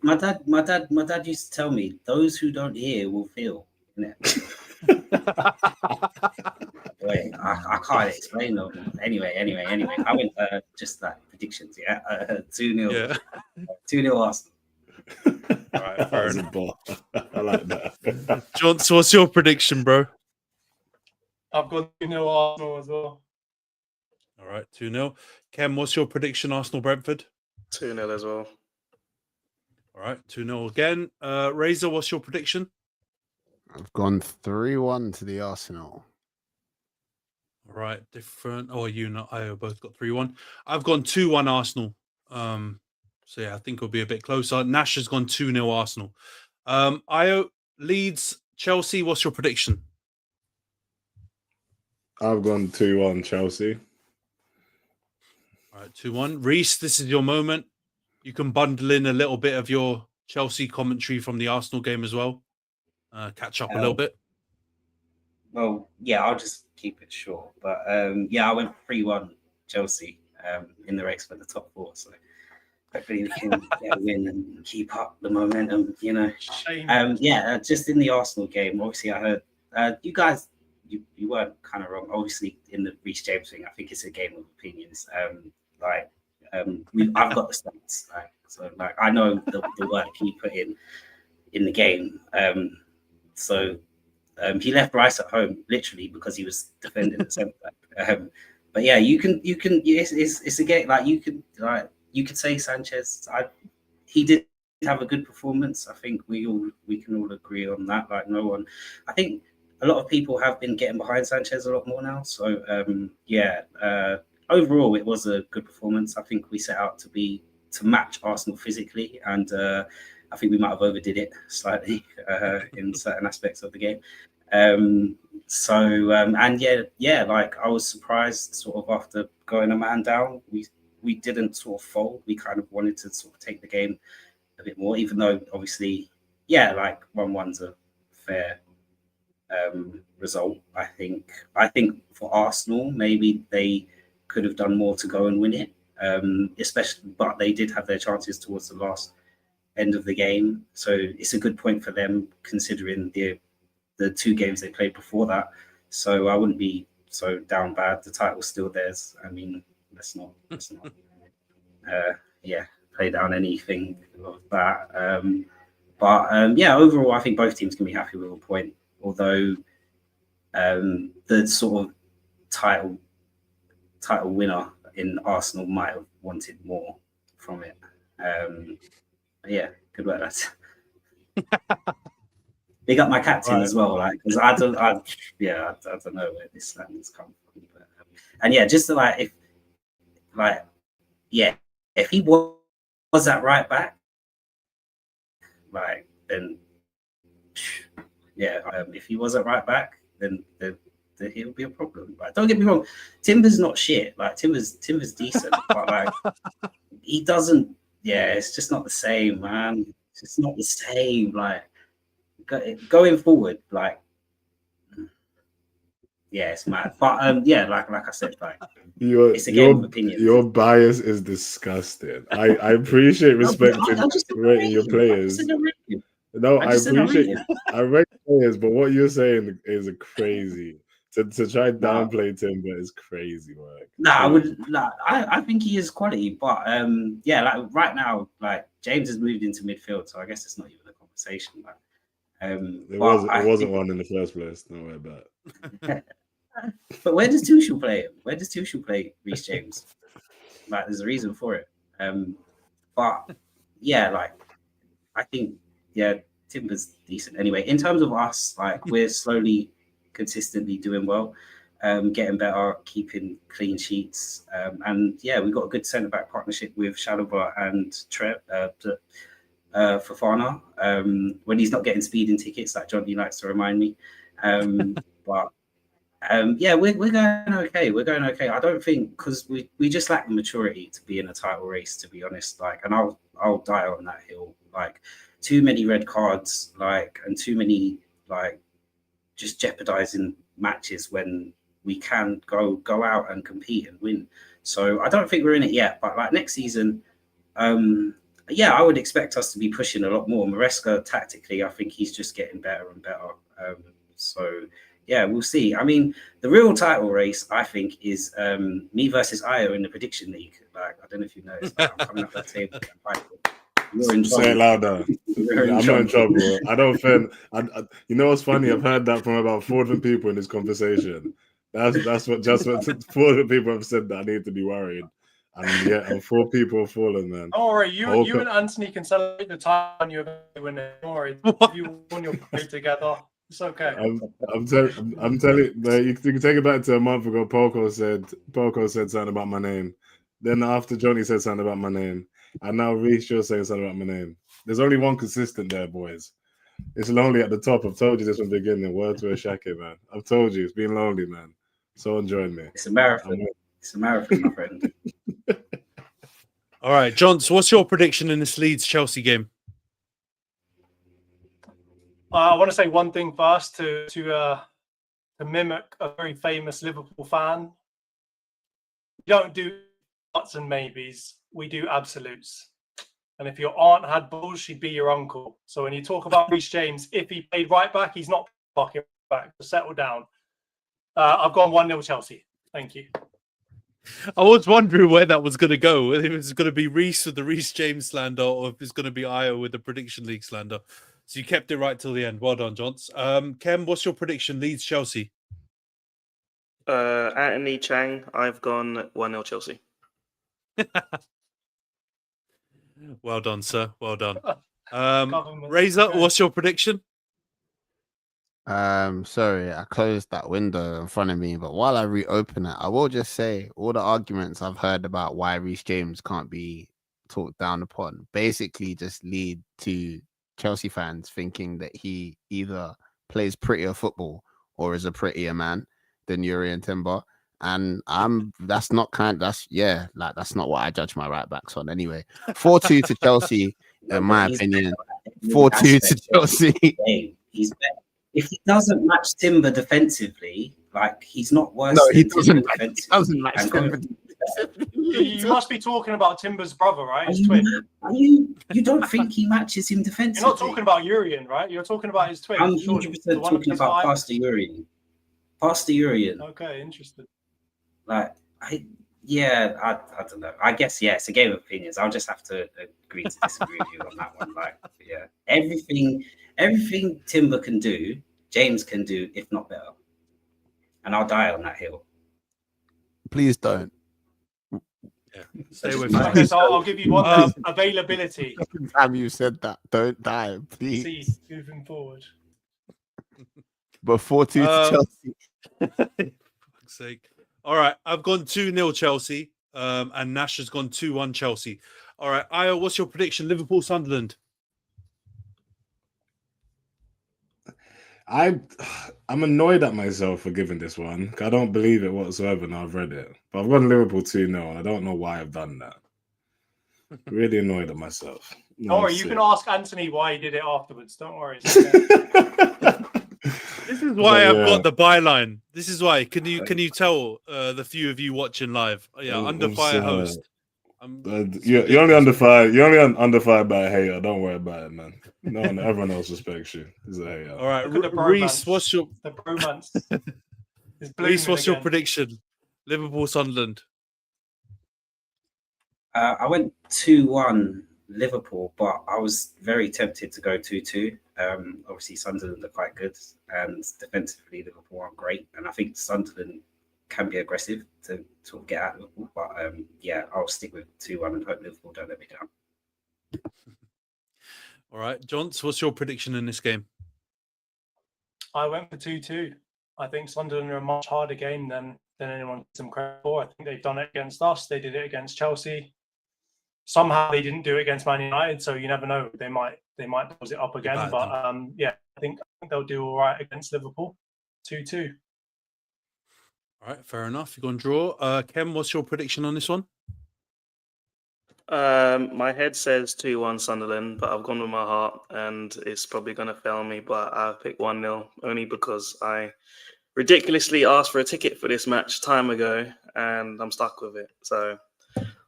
My dad used to tell me, those who don't hear will feel. Wait, I can't explain them. Anyway. I went just like predictions, yeah. 2-0. Yeah. 2-0 Arsenal. All right, fair enough. I like that. Jonty, what's your prediction, bro? I've got 2-0 Arsenal as well. All right, 2-0. Khem, what's your prediction? Arsenal Brentford? 2-0 as well. All right, 2-0 again. Razor, what's your prediction? I've gone 3-1 to the Arsenal. All right, different. Oh, you and I both got 3-1. I've gone 2-1 Arsenal. So yeah, I think it'll be a bit closer. Nash has gone 2-0 Arsenal. Io, Leeds, Chelsea, what's your prediction? I've gone 2-1 Chelsea. All right, 2-1. Rhys, this is your moment. You can bundle in a little bit of your Chelsea commentary from the Arsenal game as well. Catch up a little bit. Well, yeah, I'll just keep it short. But yeah, I went 3-1 Chelsea in the race for the top 4. So hopefully we can get a win and keep up the momentum, you know. Yeah, just in the Arsenal game, obviously I heard you guys, you weren't kind of wrong. Obviously in the Rhys James thing, I think it's a game of opinions. I've got the stats, so I know the work he put in the game. He left Rhys at home literally because he was defending at centre back. But yeah, you can. It's a game you could say Sanchez. He did have a good performance. I think we can all agree on that. Like no one. I think a lot of people have been getting behind Sanchez a lot more now. So overall, it was a good performance. I think we set out to match Arsenal physically, and I think we might have overdid it slightly in certain aspects of the game. Like I was surprised sort of after going a man down, we didn't sort of fold. We kind of wanted to sort of take the game a bit more, even though obviously, yeah, like 1-1's a fair result. I think for Arsenal, maybe they could have done more to go and win it. especially, but they did have their chances towards the last end of the game. So it's a good point for them considering the 2 games they played before that. So I wouldn't be so down bad. The title's still theirs. I mean, let's not play down anything of that. Overall, I think both teams can be happy with a point. Although the sort of title winner in Arsenal might have wanted more from it. Good work, lads. Big up my captain as well, like, because I don't know where this landing's come from. But, just to, if he was that right back, then if he was at right back, then it would be a problem. Like, don't get me wrong, Timber's not shit. Like, Timber's decent, but he doesn't. Yeah, it's just not the same, man. It's just not the same. Like, going forward, it's mad. But like I said, it's a game of opinion. Your bias is disgusting. I appreciate respecting rating your players. No, I appreciate I rate players, but what you're saying is crazy. To try and downplay Timber is crazy work. I think he is quality, but right now, James has moved into midfield, so I guess it's not even a conversation. It wasn't one in the first place. No way about it. But where does Tuchel play him? Where does Tuchel play Rhys James? There's a reason for it. I think Timber's decent anyway. In terms of us, we're slowly, consistently doing well, getting better, keeping clean sheets, we've got a good centre back partnership with Chalobah and Fofana. When he's not getting speeding tickets, like Jonty likes to remind me. We're going okay. We're going okay. I don't think, because we just lack the maturity to be in a title race, to be honest. And I'll die on that hill. Too many red cards, and too many just jeopardizing matches when we can go out and compete and win. So I don't think we're in it yet. But next season, I would expect us to be pushing a lot more. Maresca, tactically, I think he's just getting better and better. We'll see. I mean, the real title race, I think, is me versus Ayo in the prediction league. I don't know if you noticed. I'm coming up that table. You're in trouble. Say it louder. I'm not in trouble. I don't offend. You know what's funny? I've heard that from about 4 different people in this conversation. That's what 4 different people have said that I need to be worried. And 4 people have fallen, man. Don't worry, you and Antony can celebrate the time you win it. Don't worry, you won your play together. It's okay. I'm telling you, you can take it back to a month ago. Poco said something about my name. Then after Jonty said something about my name. And now Rhys, you're saying something about my name. There's only one consistent there, boys. It's lonely at the top. I've told you this from the beginning. Word to a Shake, man. I've told you, it's been lonely, man. Someone join me. It's a marathon. It's a marathon, my friend. All right, John, so what's your prediction in this Leeds-Chelsea game? I want to say one thing first to mimic a very famous Liverpool fan. We don't do buts and maybes. We do absolutes. And if your aunt had balls, she'd be your uncle. So when you talk about Rhys James, if he played right back, he's not fucking back. So settle down. I've gone 1-0 Chelsea. Thank you. I was wondering where that was going to go. If it was going to be Rhys with the Rhys James slander, or if it's going to be Ayo with the prediction league slander. So you kept it right till the end. Well done, Johns. Khem, what's your prediction? Leeds Chelsea. Antony Chang, I've gone 1-0 Chelsea. Well done, sir. Well done. Razor, what's your prediction? Sorry, I closed that window in front of me, but while I reopen it, I will just say all the arguments I've heard about why Rhys James can't be talked down upon basically just lead to Chelsea fans thinking that he either plays prettier football or is a prettier man than Yuri and Timber. And that's not what I judge my right backs on anyway. 4-2 to Chelsea, in my opinion. 4-2 to Chelsea. He's better. If he doesn't match Timber defensively, he's not worse. No, he than doesn't match Timber. You must be talking about Timber's brother, right? Are His you, twin. you don't think he matches him defensively? You're not talking about Urian, right? You're talking about his twin. I'm surely. 100% The one that talking plays for about Ajax. Pastor Urian. Pastor Urian. Okay, interesting. Like, I don't know. I guess, yeah, it's a game of opinions. I'll just have to agree to disagree with you on that one. Like, yeah, everything Timber can do, James can do, if not better. And I'll die on that hill. Please don't. Yeah, stay away from Okay, that. so I'll give you one availability. Time you said that, don't die, please. See, moving forward. Before 2 to Chelsea. Fuck's sake. All right, I've gone 2-0 Chelsea, and Nash has gone 2-1 Chelsea. All right, Io, what's your prediction? Liverpool, Sunderland. I'm annoyed at myself for giving this one. I don't believe it whatsoever now I've read it. But I've gone Liverpool 2-0, and I don't know why I've done that. Really annoyed at myself. Don't worry, you can ask Antony why he did it afterwards. Don't worry. This is why I've got the byline. This is why. Can you tell the few of you watching live? Yeah, under fire host. You're only under fire. You're only under fire by a hater. Don't worry about it, man. No one, everyone else respects you. He's a hater. All right, Look at the Rhys, bromance. what's your The bromance is Rhys? What's your again. prediction? Liverpool, Sunderland. I went 2-1 Liverpool, but I was very tempted to go 2-2. Obviously, Sunderland are quite good, and defensively, Liverpool aren't great. And I think Sunderland can be aggressive to sort of get at Liverpool. But yeah, I'll stick with 2-1 and hope Liverpool don't let me down. All right, Jonty, what's your prediction in this game? I went for 2-2. I think Sunderland are a much harder game than anyone gives them credit for. I think they've done it against us. They did it against Chelsea. Somehow they didn't do it against Man United, so you never know. They might pose it up again. Bad, but yeah, I think they'll do all right against Liverpool. 2-2. All right, fair enough. You're going to draw. Khem, what's your prediction on this one? My head says 2-1 Sunderland, but I've gone with my heart, and it's probably going to fail me. But I've picked 1-0 only because I ridiculously asked for a ticket for this match time ago, and I'm stuck with it. So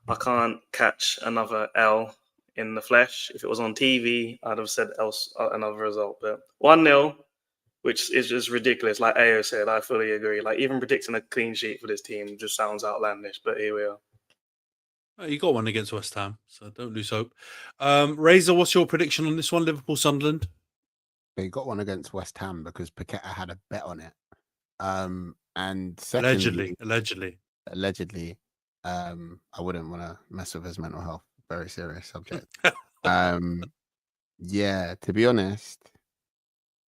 I can't catch another L in the flesh. If it was on TV, I'd have said another result. But 1-0, which is just ridiculous. Like Ayo said, I fully agree. Like even predicting a clean sheet for this team just sounds outlandish. But here we are. You got one against West Ham, so don't lose hope. Razor, what's your prediction on this one? Liverpool, Sunderland. They got one against West Ham because Paqueta had a bet on it. And secondly, allegedly. I wouldn't want to mess with his mental health. Very serious subject. Yeah, to be honest,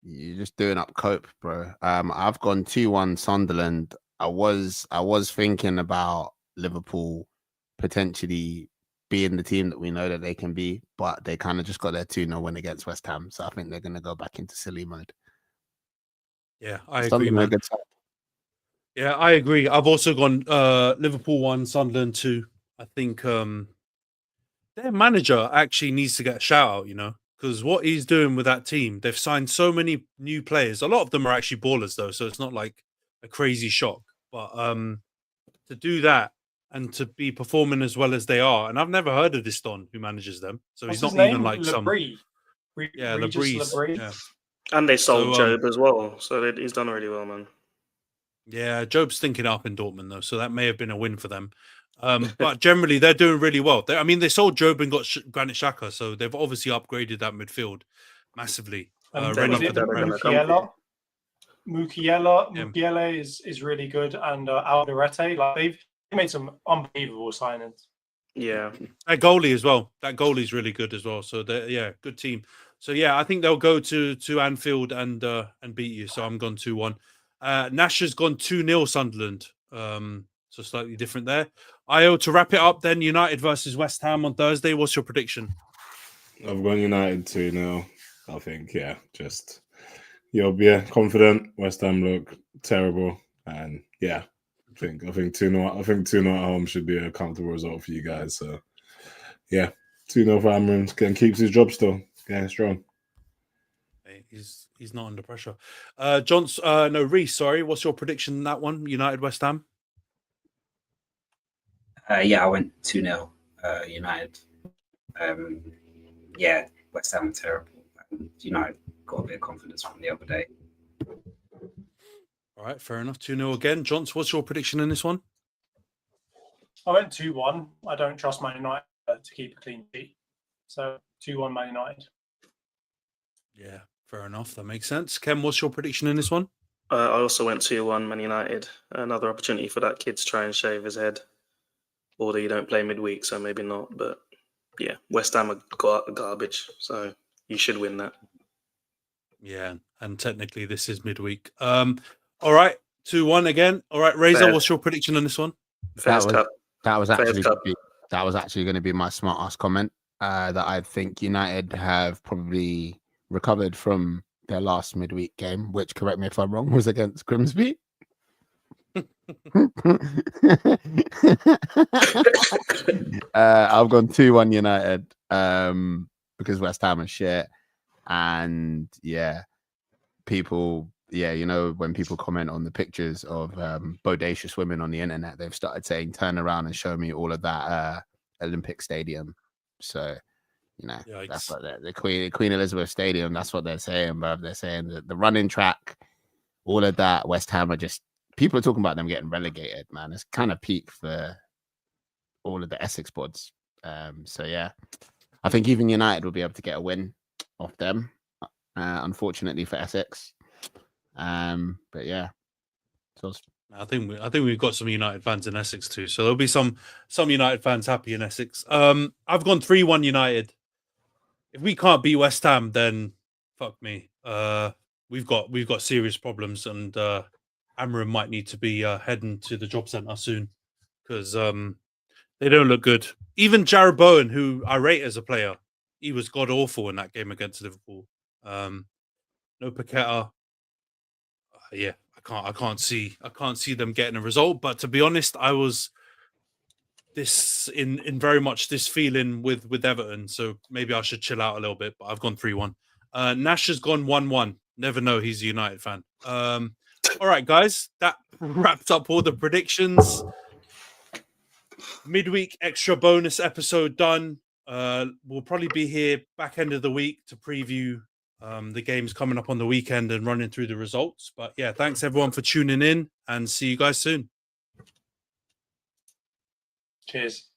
you're just doing up cope, bro. I've gone 2-1 Sunderland. I was thinking about Liverpool potentially being the team that we know that they can be, but they kind of just got their 2-0 win against West Ham. So I think they're going to go back into silly mode. Yeah, I agree, man. Good side. Yeah, I agree. I've also gone Liverpool 1, Sunderland 2. I think their manager actually needs to get a shout out, you know, because what he's doing with that team, they've signed so many new players. A lot of them are actually ballers, though, so it's not like a crazy shock. But to do that and to be performing as well as they are, and I've never heard of this Don who manages them, so What's he's his not name? even like Labrie. Yeah, Regis Labrie. Yeah. And they sold So, Job as well, so he's done really well, man. Yeah, Job's stinking up in Dortmund though, so that may have been a win for them. But generally, they're doing really well. They sold Job and got Granit Xhaka, so they've obviously upgraded that midfield massively. Ready for the Prem. Mukiele is really good, and Alderete, like they've made some unbelievable signings. Yeah, that goalie as well. That goalie's really good as well. So yeah, good team. So yeah, I think they'll go to Anfield and beat you. So I'm gone 2-1. Nash has gone 2-0 Sunderland. So slightly different there. Io, to wrap it up then, United versus West Ham on Thursday. What's your prediction? I've gone United 2-0. I think, yeah, just you'll be confident. West Ham look terrible. And yeah, I think 2-0. I think 2-0 at home should be a comfortable result for you guys. So yeah, 2-0 for Amram and keeps his job still. Getting strong. He's not under pressure. Rhys, sorry. What's your prediction in that one? United West Ham? Yeah, I went 2-0 United. Yeah, West Ham were terrible. United got a bit of confidence from the other day. All right, fair enough. 2-0 again. Johns, what's your prediction in this one? I went 2-1. I don't trust Man United to keep a clean sheet. So 2-1 Man United. Yeah, fair enough. That makes sense. Khem, what's your prediction in this one? I also went 2-1 Man United. Another opportunity for that kid to try and shave his head. Although you don't play midweek, so maybe not. But yeah, West Ham are garbage, so you should win that. Yeah, and technically this is midweek. All right, 2-1 again. All right, Razor, Fair. what's your prediction on this one? Fairs Cup. That was Fairs actually Cup. that was actually going to be my smart ass comment. That I think United have probably recovered from their last midweek game, which, correct me if I'm wrong, was against Grimsby. I've gone 2-1 United because West Ham is shit. And yeah, people, you know, when people comment on the pictures of bodacious women on the internet, they've started saying, turn around and show me all of that Olympic Stadium. So, you know, Yikes. that's what the Queen Elizabeth Stadium, that's what they're saying, bro. They're saying that the running track, all of that, West Ham are just, people are talking about them getting relegated, man. It's kind of peak for all of the Essex bods. So yeah, I think even United will be able to get a win off them, unfortunately for Essex. But yeah, so I think we've got some United fans in Essex too, so there'll be some United fans happy in Essex. I've gone 3-1 United. If we can't beat West Ham, then fuck me. We've got serious problems, and Amarim might need to be heading to the job centre soon because they don't look good. Even Jared Bowen, who I rate as a player, he was god awful in that game against Liverpool. No Paqueta. Yeah, I can't see them getting a result. But to be honest, I was in very much this feeling with Everton. So maybe I should chill out a little bit. But I've gone 3-1. Nash has gone 1-1. Never know, he's a United fan. All right, guys, that wrapped up all the predictions. Midweek extra bonus episode done. We'll probably be here back end of the week to preview the games coming up on the weekend and running through the results. But yeah, thanks everyone for tuning in, and see you guys soon. Cheers.